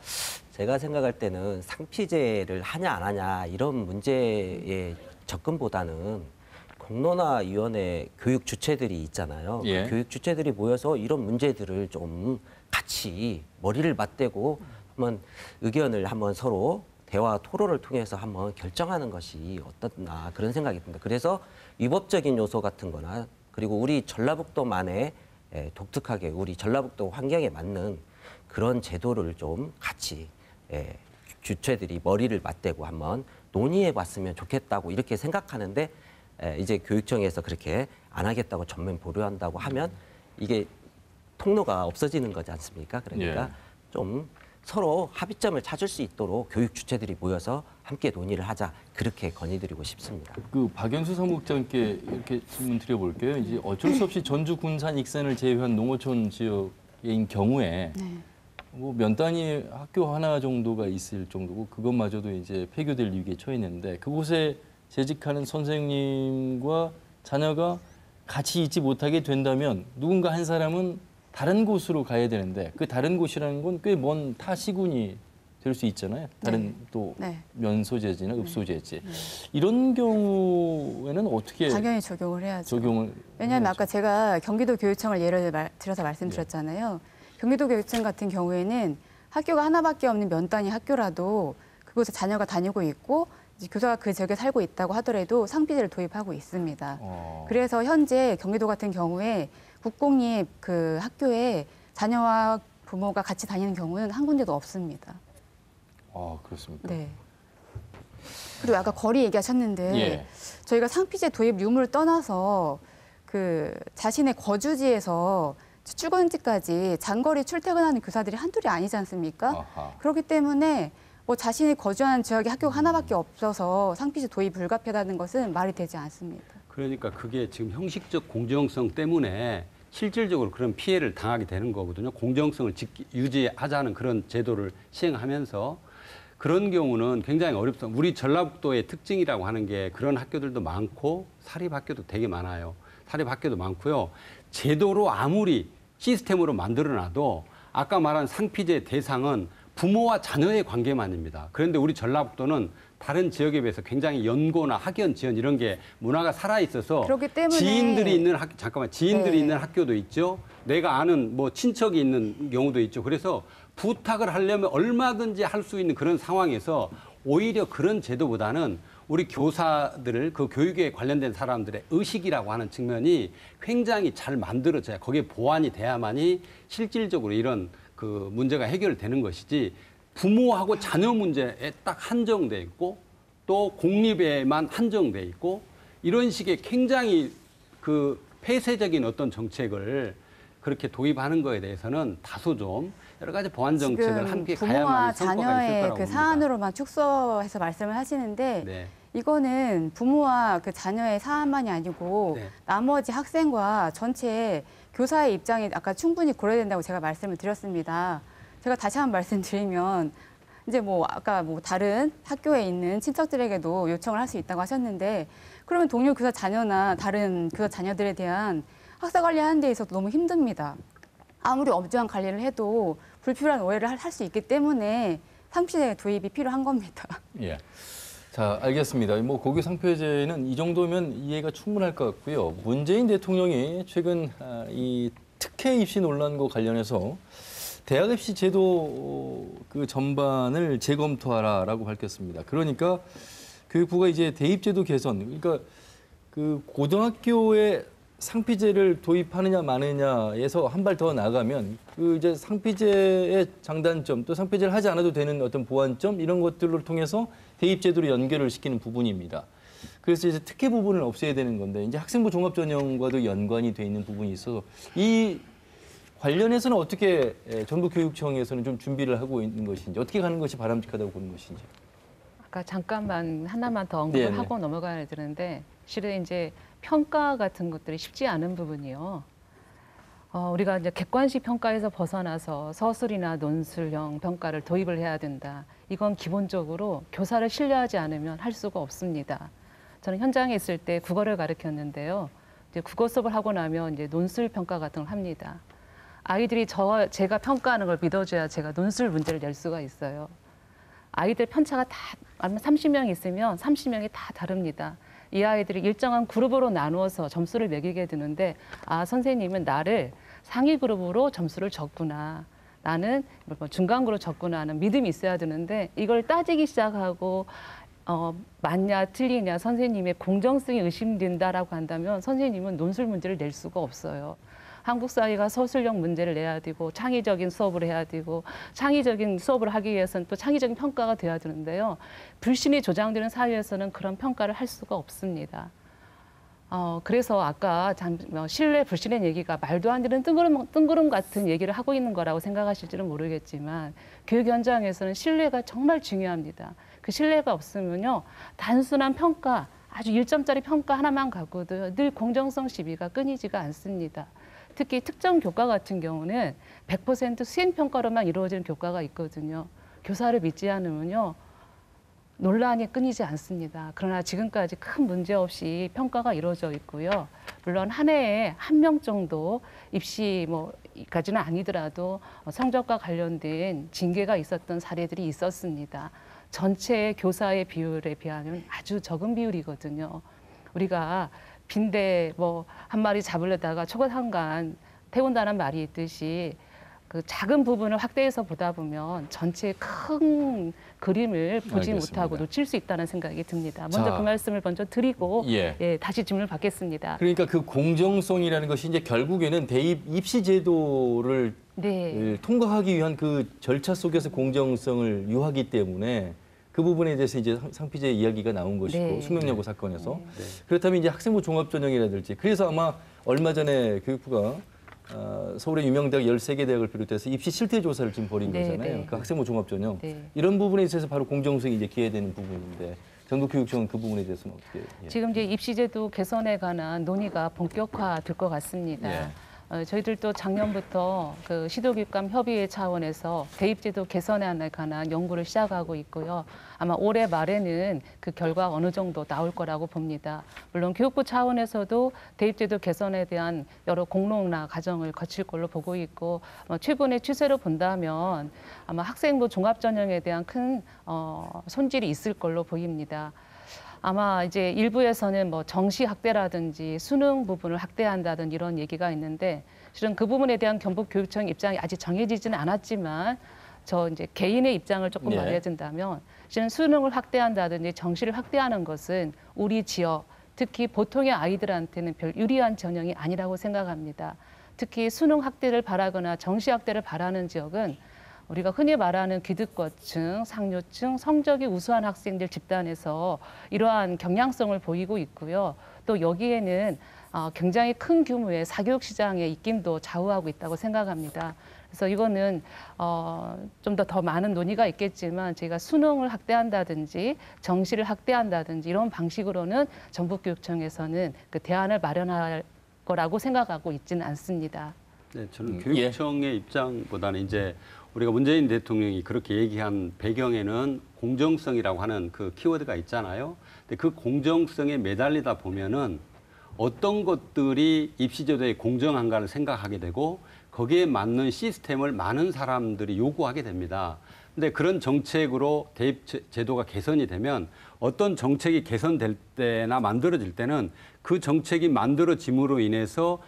제가 생각할 때는 상피제를 하냐 안 하냐 이런 문제의 접근보다는 공론화위원회 교육 주체들이 있잖아요. 예. 그 교육 주체들이 모여서 이런 문제들을 좀 같이 머리를 맞대고 한번 의견을 한번 서로 대화 토론을 통해서 한번 결정하는 것이 어떻나 그런 생각이 듭니다. 그래서 위법적인 요소 같은 거나 그리고 우리 전라북도만의 독특하게 우리 전라북도 환경에 맞는 그런 제도를 좀 같이 주체들이 머리를 맞대고 한번 논의해 봤으면 좋겠다고 이렇게 생각하는데 이제 교육청에서 그렇게 안 하겠다고 전면 보류한다고 하면 이게 통로가 없어지는 거지 않습니까? 그러니까 좀 서로 합의점을 찾을 수 있도록 교육 주체들이 모여서 함께 논의를 하자 그렇게 건의드리고 싶습니다. 그 박연수 사무국장께 이렇게 질문 드려볼게요. 이제 어쩔 수 없이 전주 군산 익산을 제외한 농어촌 지역인 경우에 뭐 면 단위 학교 하나 정도가 있을 정도고 그것마저도 이제 폐교될 위기에 처했는데 그곳에 재직하는 선생님과 자녀가 같이 있지 못하게 된다면 누군가 한 사람은 다른 곳으로 가야 되는데 그 다른 곳이라는 건 꽤 먼 타 시군이 될 수 있잖아요. 다른 또 면 소재지나 읍 소재지. 이런 경우에는 어떻게 당연히 적용을 해야죠. 적용을 왜냐하면 아까 제가 경기도 교육청을 예를 들어서 말씀드렸잖아요. 경기도 교육청 같은 경우에는 학교가 하나밖에 없는 면 단위 학교라도 그곳에 자녀가 다니고 있고 이제 교사가 그 지역에 살고 있다고 하더라도 상피제를 도입하고 있습니다. 그래서 현재 경기도 같은 경우에 국공립 그 학교에 자녀와 부모가 같이 다니는 경우는 한 군데도 없습니다. 아, 그렇습니까? 네. 그리고 아까 거리 얘기하셨는데 저희가 상피제 도입 유무를 떠나서 그 자신의 거주지에서 출근지까지 장거리 출퇴근하는 교사들이 한둘이 아니지 않습니까? 아하. 그렇기 때문에 뭐 자신이 거주하는 지역에 학교가 하나밖에 없어서 상피제 도입 불가피하다는 것은 말이 되지 않습니다. 그러니까 그게 지금 형식적 공정성 때문에 실질적으로 그런 피해를 당하게 되는 거거든요. 공정성을 유지하자는 그런 제도를 시행하면서 그런 경우는 굉장히 어렵습니다. 우리 전라북도의 특징이라고 하는 게 그런 학교들도 많고 사립학교도 되게 많아요. 사립학교도 많고요. 제도로 아무리 시스템으로 만들어놔도 아까 말한 상피제 대상은 부모와 자녀의 관계만입니다. 그런데 우리 전라북도는 다른 지역에 비해서 굉장히 연고나 학연, 지연 이런 게 문화가 살아 있어서 그렇기 때문에 지인들이 있는 학교도 있죠. 내가 아는 뭐 친척이 있는 경우도 있죠. 그래서 부탁을 하려면 얼마든지 할 수 있는 그런 상황에서 오히려 그런 제도보다는 우리 교사들, 그 교육에 관련된 사람들의 의식이라고 하는 측면이 굉장히 잘 만들어져야 거기에 보완이 돼야만이 실질적으로 이런 그 문제가 해결되는 것이지 부모하고 자녀 문제에 딱 한정돼 있고 또 공립에만 한정돼 있고 이런 식의 굉장히 그 폐쇄적인 어떤 정책을 그렇게 도입하는 거에 대해서는 다소 좀 여러 가지 보완 정책을 함께 가야만 부모와 성과가 있을 자녀의 거라고 그 봅니다. 사안으로만 축소해서 말씀을 하시는데 이거는 부모와 그 자녀의 사안만이 아니고 나머지 학생과 전체 교사의 입장이 아까 충분히 고려된다고 제가 말씀을 드렸습니다. 제가 다시 한번 말씀드리면 이제 뭐 아까 뭐 다른 학교에 있는 친척들에게도 요청을 할 수 있다고 하셨는데 그러면 동료 교사 자녀나 다른 교사 자녀들에 대한 학사 관리하는 데 있어서 너무 힘듭니다. 아무리 엄중한 관리를 해도 불필요한 오해를 할 수 있기 때문에 상피제 도입이 필요한 겁니다. 예. 자, 알겠습니다. 뭐 고교 상표제는 이 정도면 이해가 충분할 것 같고요. 문재인 대통령이 최근 이 특혜 입시 논란과 관련해서 대학 입시 제도 그 전반을 재검토하라라고 밝혔습니다. 그러니까 교육부가 이제 대입제도 개선, 그러니까 그 고등학교에 상피제를 도입하느냐 마느냐에서 한 발 더 나가면 그 이제 상피제의 장단점 또 상피제를 하지 않아도 되는 어떤 보완점 이런 것들을 통해서 대입제도로 연결을 시키는 부분입니다. 그래서 이제 특혜 부분을 없애야 되는 건데 이제 학생부 종합전형과도 연관이 돼 있는 부분이 있어서 이 관련해서는 어떻게 전북교육청에서는 좀 준비를 하고 있는 것인지 어떻게 가는 것이 바람직하다고 보는 것인지. 아까 잠깐만 하나만 더 언급을 네네. 하고 넘어가야 되는데 실은 이제 평가 같은 것들이 쉽지 않은 부분이요. 우리가 이제 객관식 평가에서 벗어나서 서술이나 논술형 평가를 도입을 해야 된다. 이건 기본적으로 교사를 신뢰하지 않으면 할 수가 없습니다. 저는 현장에 있을 때 국어를 가르쳤는데요. 이제 국어 수업을 하고 나면 이제 논술 평가 같은 걸 합니다. 아이들이 제가 평가하는 걸 믿어줘야 제가 논술 문제를 낼 수가 있어요. 아이들 편차가 다 30명 있으면 30명이 다 다릅니다. 이 아이들이 일정한 그룹으로 나누어서 점수를 매기게 되는데 아 선생님은 나를 상위 그룹으로 점수를 줬구나. 나는 중간 그룹 줬구나 하는 믿음이 있어야 되는데 이걸 따지기 시작하고 맞냐 틀리냐 선생님의 공정성이 의심된다라고 한다면 선생님은 논술 문제를 낼 수가 없어요. 한국 사회가 서술형 문제를 내야 되고 창의적인 수업을 해야 되고 창의적인 수업을 하기 위해서는 또 창의적인 평가가 돼야 되는데요. 불신이 조장되는 사회에서는 그런 평가를 할 수가 없습니다. 그래서 아까 신뢰 불신의 얘기가 말도 안 되는 뜬구름 같은 얘기를 하고 있는 거라고 생각하실지는 모르겠지만 교육 현장에서는 신뢰가 정말 중요합니다. 그 신뢰가 없으면요. 단순한 평가, 아주 1점짜리 평가 하나만 갖고도 늘 공정성 시비가 끊이지가 않습니다. 특히 특정 교과 같은 경우는 100% 수행평가로만 이루어지는 교과가 있거든요. 교사를 믿지 않으면요. 논란이 끊이지 않습니다. 그러나 지금까지 큰 문제 없이 평가가 이루어져 있고요. 물론 한 해에 1명 정도 입시까지는 아니더라도 성적과 관련된 징계가 있었던 사례들이 있었습니다. 전체 교사의 비율에 비하면 아주 적은 비율이거든요. 우리가 빈대 한 마리 잡으려다가 초고상간 태운다는 말이 있듯이 그 작은 부분을 확대해서 보다 보면 전체 큰 그림을 보지 알겠습니다. 못하고 놓칠 수 있다는 생각이 듭니다. 먼저 그 말씀을 먼저 드리고 다시 질문을 받겠습니다. 그러니까 그 공정성이라는 것이 이제 결국에는 대입 입시 제도를 통과하기 위한 그 절차 속에서 공정성을 유하기 때문에 그 부분에 대해서 이제 상피제 이야기가 나온 것이고 숙명여고 사건에서 그렇다면 이제 학생부 종합전형이라든지 그래서 아마 얼마 전에 교육부가 서울의 유명 대학 13개 대학을 비롯해서 입시 실태 조사를 지금 벌인 거잖아요. 그 학생부 종합전형 이런 부분에 있어서 바로 공정성이 이제 기여되는 부분인데 전북교육청은 그 부분에 대해서는 어떻게? 지금 이제 입시제도 개선에 관한 논의가 본격화될 것 같습니다. 저희들도 작년부터 그 시도교육감 협의회 차원에서 대입제도 개선에 관한 연구를 시작하고 있고요. 아마 올해 말에는 그 결과 어느 정도 나올 거라고 봅니다. 물론 교육부 차원에서도 대입제도 개선에 대한 여러 공론이나 과정을 거칠 걸로 보고 있고 최근의 추세로 본다면 아마 학생부 종합전형에 대한 큰 손질이 있을 걸로 보입니다. 아마 이제 일부에서는 정시 확대라든지 수능 부분을 확대한다든지 이런 얘기가 있는데 실은 그 부분에 대한 경북교육청 입장이 아직 정해지지는 않았지만 저 이제 개인의 입장을 조금 말해야 된다면 실은 수능을 확대한다든지 정시를 확대하는 것은 우리 지역 특히 보통의 아이들한테는 별 유리한 전형이 아니라고 생각합니다. 특히 수능 확대를 바라거나 정시 확대를 바라는 지역은 우리가 흔히 말하는 기득권층, 상류층, 성적이 우수한 학생들 집단에서 이러한 경향성을 보이고 있고요. 또 여기에는 굉장히 큰 규모의 사교육 시장의 입김도 좌우하고 있다고 생각합니다. 그래서 이거는 좀 더 많은 논의가 있겠지만 저희가 수능을 확대한다든지 정시를 확대한다든지 이런 방식으로는 전북교육청에서는 그 대안을 마련할 거라고 생각하고 있지는 않습니다. 네, 저는 교육청의 입장보다는 이제 우리가 문재인 대통령이 그렇게 얘기한 배경에는 공정성이라고 하는 그 키워드가 있잖아요. 근데 그 공정성에 매달리다 보면은 어떤 것들이 입시제도의 공정한가를 생각하게 되고 거기에 맞는 시스템을 많은 사람들이 요구하게 됩니다. 근데 그런 정책으로 대입 제도가 개선이 되면 어떤 정책이 개선될 때나 만들어질 때는 그 정책이 만들어짐으로 인해서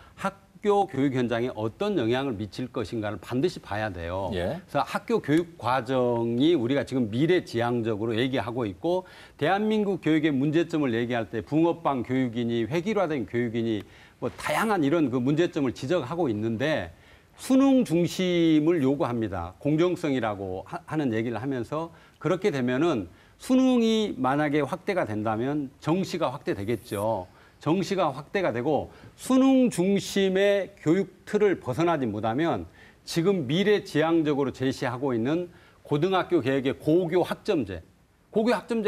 학교 교육 현장에 어떤 영향을 미칠 것인가를 반드시 봐야 돼요. 예. 그래서 학교 교육 과정이 우리가 지금 미래지향적으로 얘기하고 있고 대한민국 교육의 문제점을 얘기할 때 붕어빵 교육이니 획일화된 교육이니 뭐 다양한 이런 그 문제점을 지적하고 있는데 수능 중심을 요구합니다. 공정성이라고 하는 얘기를 하면서 그렇게 되면은 수능이 만약에 확대가 된다면 정시가 확대되겠죠. 정시가 확대가 되고 수능 중심의 교육 틀을 벗어나지 못하면 지금 미래지향적으로 제시하고 있는 고등학교 계획의 고교 학점제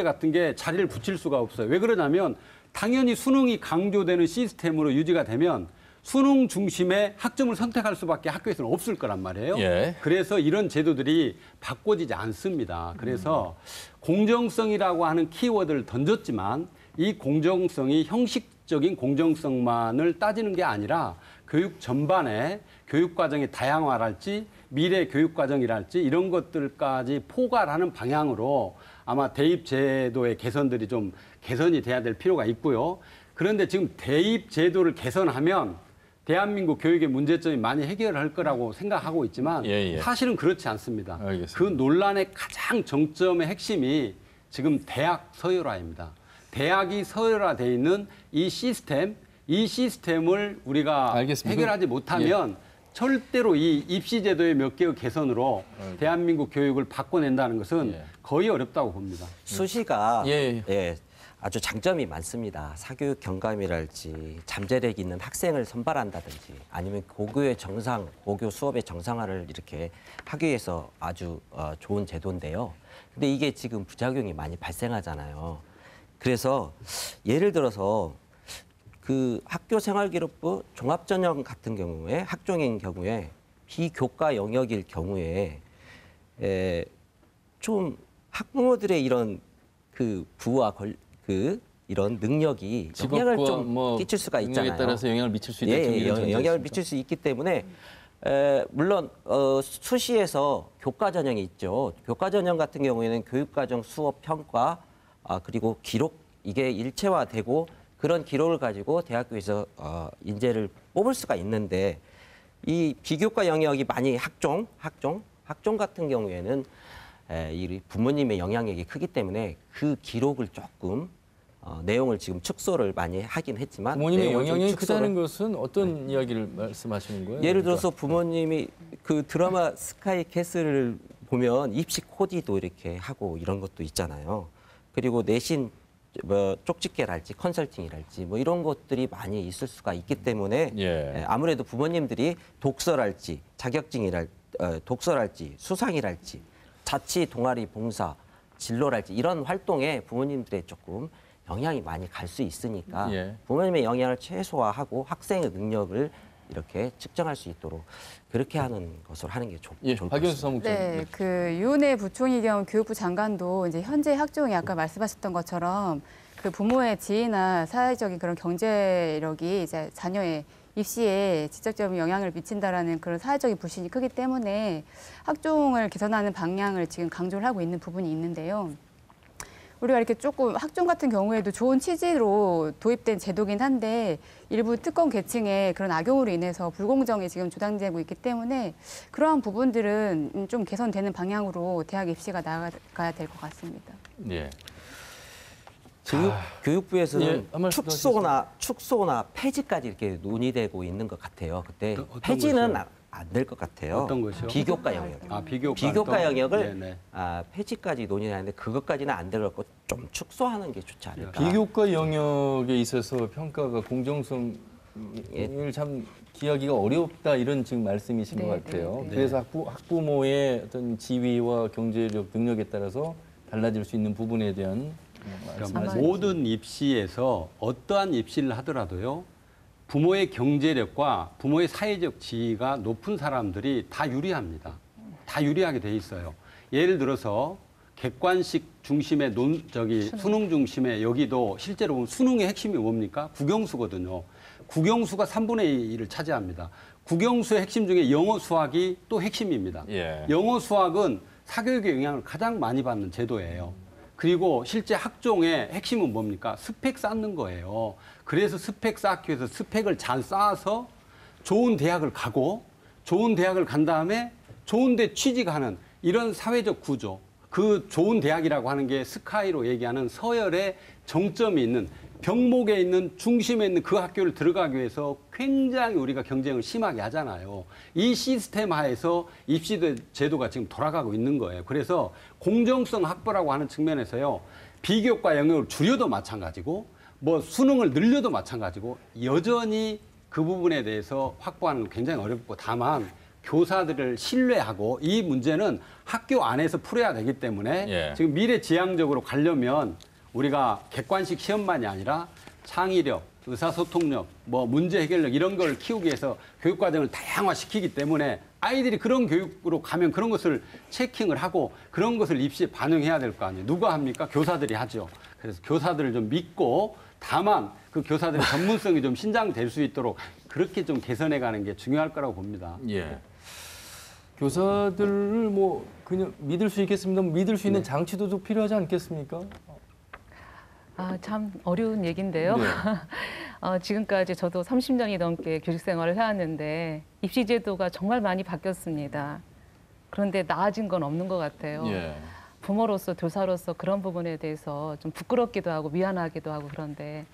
같은 게 자리를 붙일 수가 없어요. 왜 그러냐면 당연히 수능이 강조되는 시스템으로 유지가 되면 수능 중심의 학점을 선택할 수밖에 학교에서는 없을 거란 말이에요. 예. 그래서 이런 제도들이 바꿔지지 않습니다. 그래서 공정성이라고 하는 키워드를 던졌지만 이 공정성이 형식적인 공정성만을 따지는 게 아니라 교육 전반에 교육 과정의 다양화랄지 미래 교육 과정이랄지 이런 것들까지 포괄하는 방향으로 아마 대입 제도의 개선들이 좀 개선이 돼야 될 필요가 있고요. 그런데 지금 대입 제도를 개선하면 대한민국 교육의 문제점이 많이 해결할 거라고 생각하고 있지만 예, 예. 사실은 그렇지 않습니다. 알겠습니다. 그 논란의 가장 정점의 핵심이 지금 대학 서열화입니다. 대학이 서열화돼 있는 이 시스템을 우리가 알겠습니다. 해결하지 못하면 절대로 이 입시 제도의 몇 개의 개선으로 대한민국 교육을 바꿔낸다는 것은 예. 거의 어렵다고 봅니다. 수시가 예. 예, 아주 장점이 많습니다. 사교육 경감이랄지 잠재력 있는 학생을 선발한다든지 아니면 고교 수업의 정상화를 이렇게 하기 위해서 아주 좋은 제도인데요. 근데 이게 지금 부작용이 많이 발생하잖아요. 그래서 예를 들어서 그 학교생활기록부 종합전형 같은 경우에 학종인 경우에 비교과 영역일 경우에 좀 학부모들의 이런 그 부와 이런 능력이 영향을 좀 끼칠 수가 있잖아요. 능력에 따라서 영향을 미칠 수 있다. 영향을 미칠 수 있기 때문에 물론 수시에서 교과 전형이 있죠. 교과 전형 같은 경우에는 교육과정 수업 평가 그리고 기록 이게 일체화되고 그런 기록을 가지고 대학교에서 인재를 뽑을 수가 있는데 이 비교과 영역이 많이 학종 같은 경우에는 이 부모님의 영향력이 크기 때문에 그 기록을 조금 내용을 지금 축소를 많이 하긴 했지만 부모님의 내용을 좀 영향이 축소를- 크다는 것은 어떤 이야기를 말씀하시는 거예요? 예를 들어서 부모님이 그 드라마 스카이 캐슬을 보면 입시 코디도 이렇게 하고 이런 것도 있잖아요. 그리고 내신 뭐 쪽집게랄지 컨설팅이랄지 뭐 이런 것들이 많이 있을 수가 있기 때문에 예. 아무래도 부모님들이 독서랄지 독서랄지 수상이랄지 자치 동아리 봉사 진로랄지 이런 활동에 부모님들의 조금 영향이 많이 갈 수 있으니까 예. 부모님의 영향을 최소화하고 학생의 능력을 이렇게 측정할 수 있도록 그렇게 하는 것을 하는 게 좋을 것 같습니다. 박연수 사무국장. 네, 그 유은혜 부총리 겸 교육부 장관도 이제 현재 학종이 아까 말씀하셨던 것처럼 그 부모의 지위나 사회적인 그런 경제력이 이제 자녀의 입시에 직접적인 영향을 미친다라는 그런 사회적인 불신이 크기 때문에 학종을 개선하는 방향을 지금 강조를 하고 있는 부분이 있는데요. 우리가 이렇게 조금 학종 같은 경우에도 좋은 취지로 도입된 제도긴 한데 일부 특권 계층의 그런 악용으로 인해서 불공정이 지금 조장되고 있기 때문에 그러한 부분들은 좀 개선되는 방향으로 대학 입시가 나아가야 될 것 같습니다. 예. 교육부에서는 예, 한 말씀 축소나 폐지까지 이렇게 논의되고 있는 것 같아요. 그때 어떤 폐지는 것이요? 안 될 것 같아요. 어떤 것이요? 비교과 영역. 비교과 영역을 네네. 폐지까지 논의하는데 그것까지는 안 될 것 같고 좀 축소하는 게 좋지 않을까. 비교과 영역에 있어서 평가가 공정성을 참 기하기가 어렵다 이런 지금 말씀이신 네, 것 같아요. 네, 네. 그래서 학부모의 어떤 지위와 경제력, 능력에 따라서 달라질 수 있는 부분에 대한 그러니까 말씀하신 모든 입시에서 어떠한 입시를 하더라도요. 부모의 경제력과 부모의 사회적 지위가 높은 사람들이 다 유리합니다. 다 유리하게 돼 있어요. 예를 들어서 객관식 중심의 수능 중심의 여기도 실제로 보면 수능의 핵심이 뭡니까? 국영수거든요. 국영수가 3분의 1을 차지합니다. 국영수의 핵심 중에 영어 수학이 또 핵심입니다. 예. 영어 수학은 사교육의 영향을 가장 많이 받는 제도예요. 그리고 실제 학종의 핵심은 뭡니까? 스펙 쌓는 거예요. 그래서 스펙 쌓기 위해서 스펙을 잘 쌓아서 좋은 대학을 가고 좋은 대학을 간 다음에 좋은 데 취직하는 이런 사회적 구조. 그 좋은 대학이라고 하는 게 스카이로 얘기하는 서열의 정점이 있는 병목에 있는 중심에 있는 그 학교를 들어가기 위해서 굉장히 우리가 경쟁을 심하게 하잖아요. 이 시스템 하에서 입시 제도가 지금 돌아가고 있는 거예요. 그래서 공정성 확보라고 하는 측면에서요. 비교과 영역을 줄여도 마찬가지고 뭐 수능을 늘려도 마찬가지고 여전히 그 부분에 대해서 확보하는 건 굉장히 어렵고 다만 교사들을 신뢰하고 이 문제는 학교 안에서 풀어야 되기 때문에 예. 지금 미래지향적으로 가려면 우리가 객관식 시험만이 아니라 창의력, 의사소통력, 뭐 문제 해결력 이런 걸 키우기 위해서 교육과정을 다양화시키기 때문에 아이들이 그런 교육으로 가면 그런 것을 체킹을 하고 그런 것을 입시에 반영해야 될 거 아니에요. 누가 합니까? 교사들이 하죠. 그래서 교사들을 좀 믿고 다만 그 교사들의 전문성이 좀 신장될 수 있도록 그렇게 좀 개선해가는 게 중요할 거라고 봅니다. 예. 교사들을 뭐 그냥 믿을 수 있겠습니다. 믿을 수 있는 장치도 좀 필요하지 않겠습니까? 아, 참 어려운 얘기인데요. 네. 지금까지 저도 30년이 넘게 교직 생활을 해왔는데 입시 제도가 정말 많이 바뀌었습니다. 그런데 나아진 건 없는 것 같아요. 예. 부모로서 교사로서 그런 부분에 대해서 좀 부끄럽기도 하고 미안하기도 하고 그런데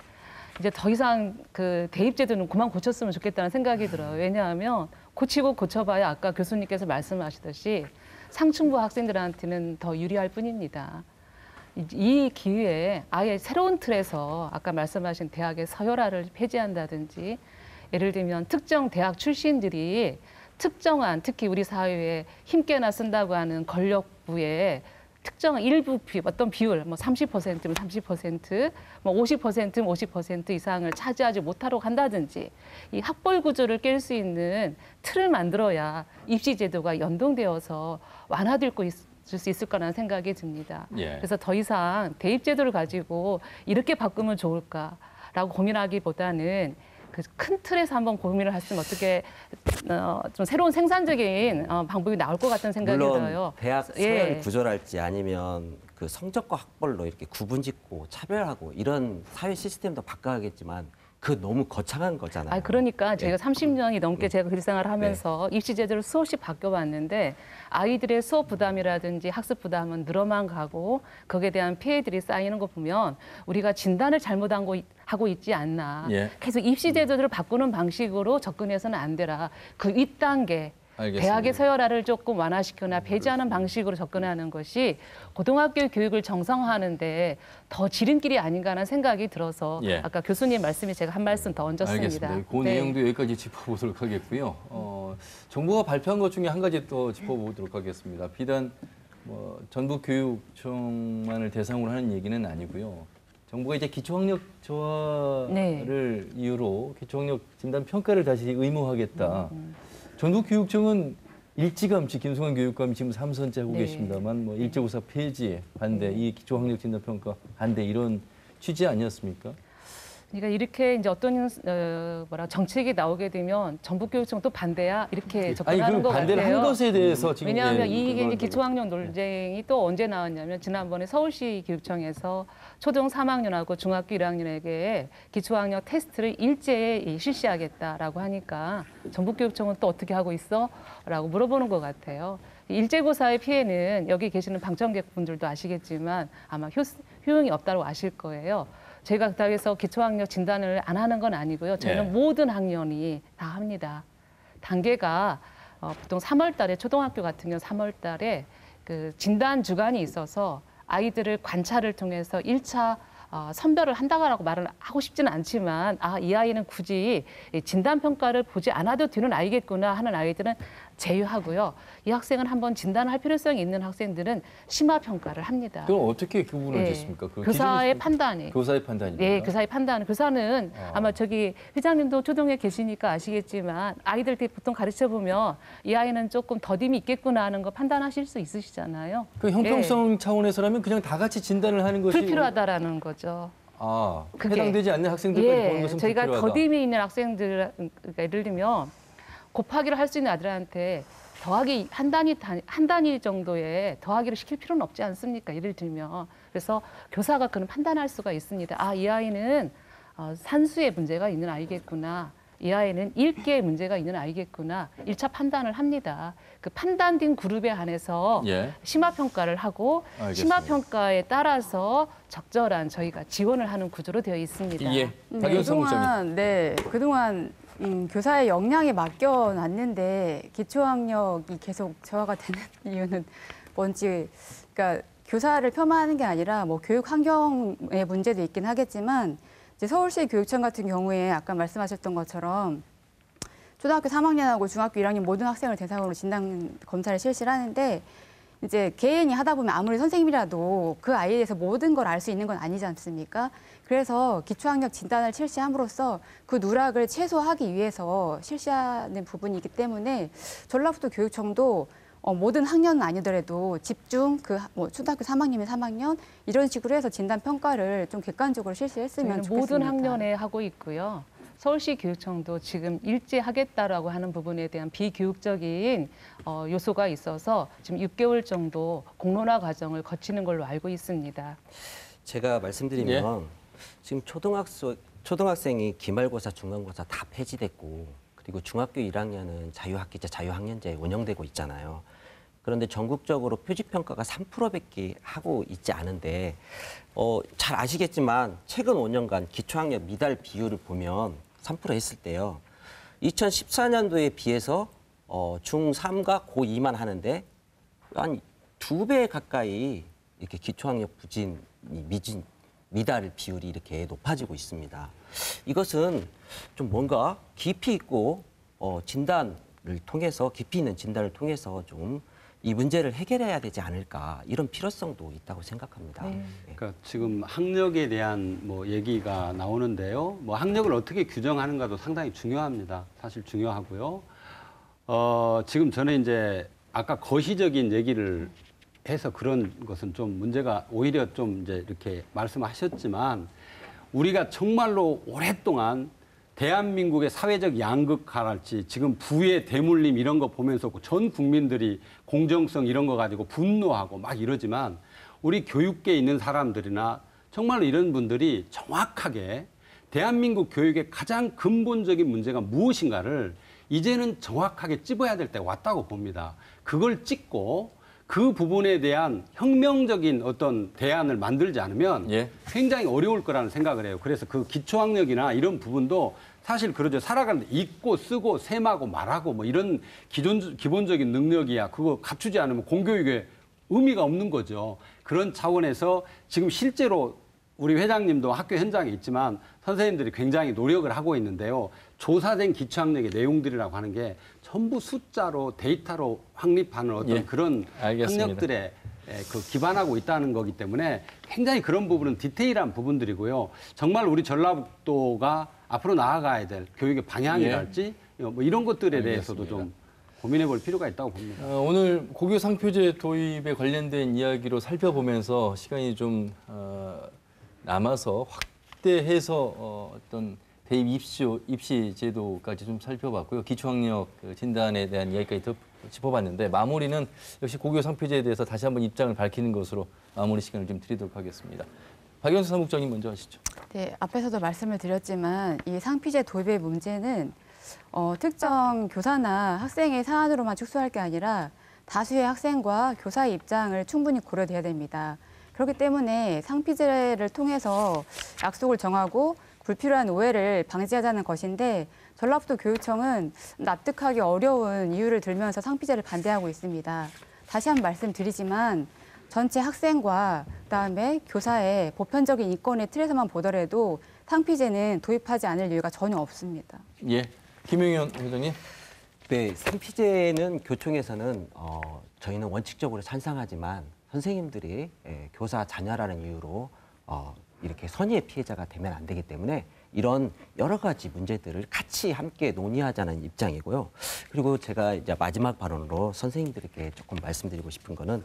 이제 더 이상 그 대입 제도는 그만 고쳤으면 좋겠다는 생각이 들어요. 왜냐하면 고치고 고쳐봐야 아까 교수님께서 말씀하시듯이 상층부 학생들한테는 더 유리할 뿐입니다. 이 기회에 아예 새로운 틀에서 아까 말씀하신 대학의 서열화를 폐지한다든지 예를 들면 특정 대학 출신들이 특정한 특히 우리 사회에 힘께나 쓴다고 하는 권력부에 특정한 일부 어떤 비율, 뭐 30%면 30%, 뭐 50%면 50% 이상을 차지하지 못하도록 한다든지 이 학벌 구조를 깰 수 있는 틀을 만들어야 입시 제도가 연동되어서 완화될 수 있을 거라는 생각이 듭니다. 예. 그래서 더 이상 대입 제도를 가지고 이렇게 바꾸면 좋을까라고 고민하기보다는 그 큰 틀에서 한번 고민을 했으면 어떻게 좀 새로운 생산적인 방법이 나올 것 같다는 생각이 물론 들어요. 대학 서열 구조랄지 아니면 그 성적과 학벌로 이렇게 구분짓고 차별하고 이런 사회 시스템도 바꿔야겠지만 그 너무 거창한 거잖아요. 아, 그러니까 제가 예. 30년이 넘게 제가 교직 생활을 하면서 입시 제도를 수없이 바뀌어봤는데 아이들의 수업 부담이라든지 학습 부담은 늘어만 가고 거기에 대한 피해들이 쌓이는 거 보면 우리가 진단을 잘못하고 있지 않나. 예. 계속 입시 제도를 바꾸는 방식으로 접근해서는 안 되라. 그 윗단계. 알겠습니다. 대학의 서열화를 조금 완화시키거나 배제하는 방식으로 접근하는 것이 고등학교 교육을 정상화하는데 더 지름길이 아닌가 하는 생각이 들어서 예. 아까 교수님 말씀에 제가 한 말씀 더 얹었습니다. 알겠습니다. 그 네. 내용도 여기까지 짚어보도록 하겠고요. 정부가 발표한 것 중에 한 가지 또 짚어보도록 하겠습니다. 비단 뭐 전북교육청만을 대상으로 하는 얘기는 아니고요. 정부가 이제 기초학력 저하를 이유로 기초학력 진단 평가를 다시 의무화하겠다. 전북교육청은 일찌감치 김승환 교육감이 지금 3선째 하고 네. 계십니다만 뭐 일제고사 폐지 반대, 이 기초학력 진단 평가 반대 이런 취지 아니었습니까? 그러니까 이렇게 이제 어떤 정책이 나오게 되면 전북교육청 또 반대야 이렇게 접근하는 것 반대를 같아요. 한 것에 대해서 지금 왜냐하면 예, 이게 이제 그걸 기초학력 논쟁이 또 언제 나왔냐면 지난번에 서울시 교육청에서 초등 3학년하고 중학교 1학년에게 기초학력 테스트를 일제히 실시하겠다라고 하니까 전북교육청은 또 어떻게 하고 있어? 라고 물어보는 것 같아요. 일제고사의 피해는 여기 계시는 방청객분들도 아시겠지만 아마 효용이 없다고 아실 거예요. 저희가 그다음에서 기초학력 진단을 안 하는 건 아니고요. 저희는 모든 학년이 다 합니다. 단계가 보통 3월 달에 초등학교 같은 경우 3월 달에 그 진단 주간이 있어서 아이들을 관찰을 통해서 1차 선별을 한다고 말을 하고 싶지는 않지만 이 아이는 굳이 진단 평가를 보지 않아도 되는 아이겠구나 하는 아이들은 제외하고요. 이 학생은 한번 진단할 필요성이 있는 학생들은 심화 평가를 합니다. 그럼 어떻게 구분을 짓습니까? 그 교사의 기준이 판단이. 교사의 판단입니다. 네, 교사의 판단. 교사는 아마 저기 회장님도 초등에 계시니까 아시겠지만 아이들 보통 가르쳐 보면 이 아이는 조금 더딤이 있겠구나 하는 거 판단하실 수 있으시잖아요. 그 형평성 차원에서라면 그냥 다 같이 진단을 하는 것이 불필요하다라는 거죠. 그게. 해당되지 않는 학생들까지 보는 것은 저희가 불필요하다. 더딤이 있는 학생들, 그러니까 예를 들면 곱하기를 할 수 있는 아들한테 더하기 한 단위 정도의 더하기를 시킬 필요는 없지 않습니까? 예를 들면. 그래서 교사가 그런 판단할 수가 있습니다. 이 아이는 산수의 문제가 있는 아이겠구나. 이 아이는 읽기에 문제가 있는 아이겠구나 1차 판단을 합니다. 그 판단된 그룹에 한해서 예. 심화평가를 하고 알겠습니다. 심화평가에 따라서 적절한 저희가 지원을 하는 구조로 되어 있습니다. 예. 박연수 사무장님. 그동안 교사의 역량에 맡겨놨는데 기초학력이 계속 저하가 되는 이유는 뭔지, 그러니까 교사를 폄하하는 게 아니라 뭐 교육 환경의 문제도 있긴 하겠지만 이제 서울시 교육청 같은 경우에 아까 말씀하셨던 것처럼 초등학교 3학년하고 중학교 1학년 모든 학생을 대상으로 진단 검사를 실시를 하는데 이제 개인이 하다 보면 아무리 선생님이라도 그 아이에 대해서 모든 걸 알 수 있는 건 아니지 않습니까? 그래서 기초학력 진단을 실시함으로써 그 누락을 최소화하기 위해서 실시하는 부분이기 때문에 전라북도 교육청도 모든 학년은 아니더라도 집중 뭐 초등학교 3학년이면 3학년 이런 식으로 해서 진단 평가를 좀 객관적으로 실시했으면 좋겠습니다. 모든 학년에 하고 있고요. 서울시 교육청도 지금 일제하겠다라고 하는 부분에 대한 비교육적인 요소가 있어서 지금 6개월 정도 공론화 과정을 거치는 걸로 알고 있습니다. 제가 말씀드리면 지금 초등학생이 기말고사, 중간고사 다 폐지됐고 그리고 중학교 1학년은 자유학기제, 자유학년제 운영되고 있잖아요. 그런데 전국적으로 표지평가가 3%밖에 하고 있지 않은데 잘 아시겠지만 최근 5년간 기초학력 미달 비율을 보면 3% 했을 때요. 2014년도에 비해서 중3과 고2만 하는데 한 2배 가까이 이렇게 기초학력 부진, 미달 비율이 이렇게 높아지고 있습니다. 이것은 좀 뭔가 깊이 있고 진단을 통해서 깊이 있는 진단을 통해서 좀 이 문제를 해결해야 되지 않을까 이런 필요성도 있다고 생각합니다. 그러니까 지금 학력에 대한 뭐 얘기가 나오는데요. 뭐 학력을 어떻게 규정하는가도 상당히 중요합니다. 사실 중요하고요. 지금 저는 이제 아까 거시적인 얘기를 해서 그런 것은 좀 문제가 오히려 좀 이제 이렇게 말씀하셨지만 우리가 정말로 오랫동안 대한민국의 사회적 양극화랄지 지금 부의 대물림 이런 거 보면서 전 국민들이 공정성 이런 거 가지고 분노하고 막 이러지만 우리 교육계에 있는 사람들이나 정말로 이런 분들이 정확하게 대한민국 교육의 가장 근본적인 문제가 무엇인가를 이제는 정확하게 찝어야 될 때가 왔다고 봅니다. 그걸 찝고 그 부분에 대한 혁명적인 어떤 대안을 만들지 않으면 굉장히 어려울 거라는 생각을 해요. 그래서 그 기초학력이나 이런 부분도 사실 그러죠. 살아가는데 읽고 쓰고 셈하고 말하고 뭐 이런 기본적인 능력이야. 그거 갖추지 않으면 공교육에 의미가 없는 거죠. 그런 차원에서 지금 실제로 우리 회장님도 학교 현장에 있지만 선생님들이 굉장히 노력을 하고 있는데요. 조사된 기초학력의 내용들이라고 하는 게 전부 숫자로 데이터로 확립하는 어떤 그런 학력들에 그 기반하고 있다는 거기 때문에 굉장히 그런 부분은 디테일한 부분들이고요. 정말 우리 전라북도가 앞으로 나아가야 될 교육의 방향이랄지 뭐 이런 것들에 대해서도 좀 고민해 볼 필요가 있다고 봅니다. 오늘 고교 상표제 도입에 관련된 이야기로 살펴보면서 시간이 좀 남아서 확대해서 어떤 대입 입시 제도까지 좀 살펴봤고요. 기초학력 진단에 대한 이야기까지 더 짚어봤는데 마무리는 역시 고교 상표제에 대해서 다시 한번 입장을 밝히는 것으로 마무리 시간을 좀 드리도록 하겠습니다. 박연수 사무국장님 먼저 하시죠. 네, 앞에서도 말씀을 드렸지만 이 상피제 도입의 문제는 특정 교사나 학생의 사안으로만 축소할 게 아니라 다수의 학생과 교사의 입장을 충분히 고려돼야 됩니다. 그렇기 때문에 상피제를 통해서 약속을 정하고 불필요한 오해를 방지하자는 것인데 전라북도 교육청은 납득하기 어려운 이유를 들면서 상피제를 반대하고 있습니다. 다시 한번 말씀드리지만 전체 학생과 그다음에 교사의 보편적인 인권의 틀에서만 보더라도 상피제는 도입하지 않을 이유가 전혀 없습니다. 예, 김용현 회장님. 네, 상피제는 교총에서는 저희는 원칙적으로 찬성하지만 선생님들이 교사 자녀라는 이유로 이렇게 선의의 피해자가 되면 안 되기 때문에 이런 여러 가지 문제들을 같이 함께 논의하자는 입장이고요. 그리고 제가 이제 마지막 발언으로 선생님들에게 조금 말씀드리고 싶은 거는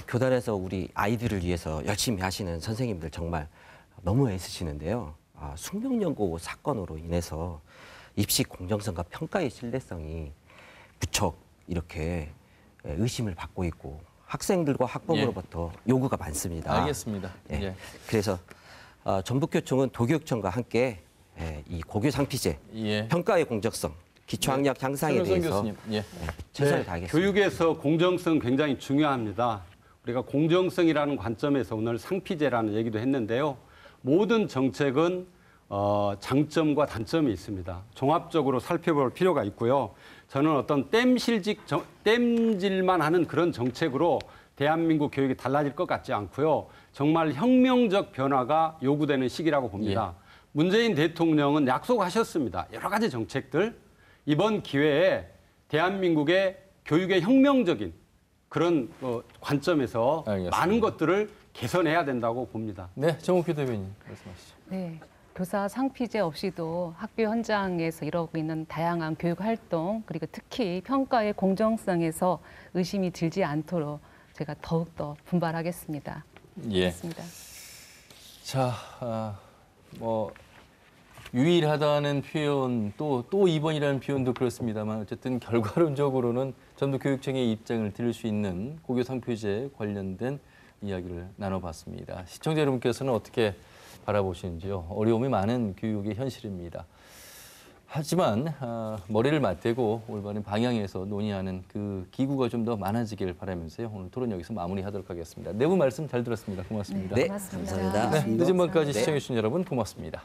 교단에서 우리 아이들을 위해서 열심히 하시는 선생님들 정말 너무 애쓰시는데요. 숙명연고 사건으로 인해서 입시 공정성과 평가의 신뢰성이 무척 이렇게 의심을 받고 있고 학생들과 학부모로부터 요구가 많습니다. 알겠습니다. 그래서 전북교총은 도교육청과 함께 이 고교 상피제, 예. 평가의 공정성, 기초학력 향상에 손흥선 대해서 교수님. 예. 최선을 다하겠습니다. 교육에서 공정성 굉장히 중요합니다. 우리가 공정성이라는 관점에서 오늘 상피제라는 얘기도 했는데요. 모든 정책은 장점과 단점이 있습니다. 종합적으로 살펴볼 필요가 있고요. 저는 어떤 땜질만 하는 그런 정책으로 대한민국 교육이 달라질 것 같지 않고요. 정말 혁명적 변화가 요구되는 시기라고 봅니다. 문재인 대통령은 약속하셨습니다. 여러 가지 정책들. 이번 기회에 대한민국의 교육의 혁명적인 그런 관점에서 알겠습니다. 많은 것들을 개선해야 된다고 봅니다. 네, 정옥규 대변인 말씀하시죠. 네. 교사 상피제 없이도 학교 현장에서 이루어지고 있는 다양한 교육 활동 그리고 특히 평가의 공정성에서 의심이 들지 않도록 제가 더욱더 분발하겠습니다. 예. 그렇습니다. 자, 유일하다는 표현, 또 2번이라는 표현도 그렇습니다만 어쨌든 결과론적으로는 전북교육청의 입장을 들을 수 있는 고교 상표제 관련된 이야기를 나눠봤습니다. 시청자 여러분께서는 어떻게 바라보시는지요? 어려움이 많은 교육의 현실입니다. 하지만 머리를 맞대고 올바른 방향에서 논의하는 그 기구가 좀 더 많아지길 바라면서요. 오늘 토론 여기서 마무리하도록 하겠습니다. 네 분 말씀 잘 들었습니다. 고맙습니다. 네, 고맙습니다. 감사합니다. 늦은 밤까지 네. 시청해주신 여러분 고맙습니다.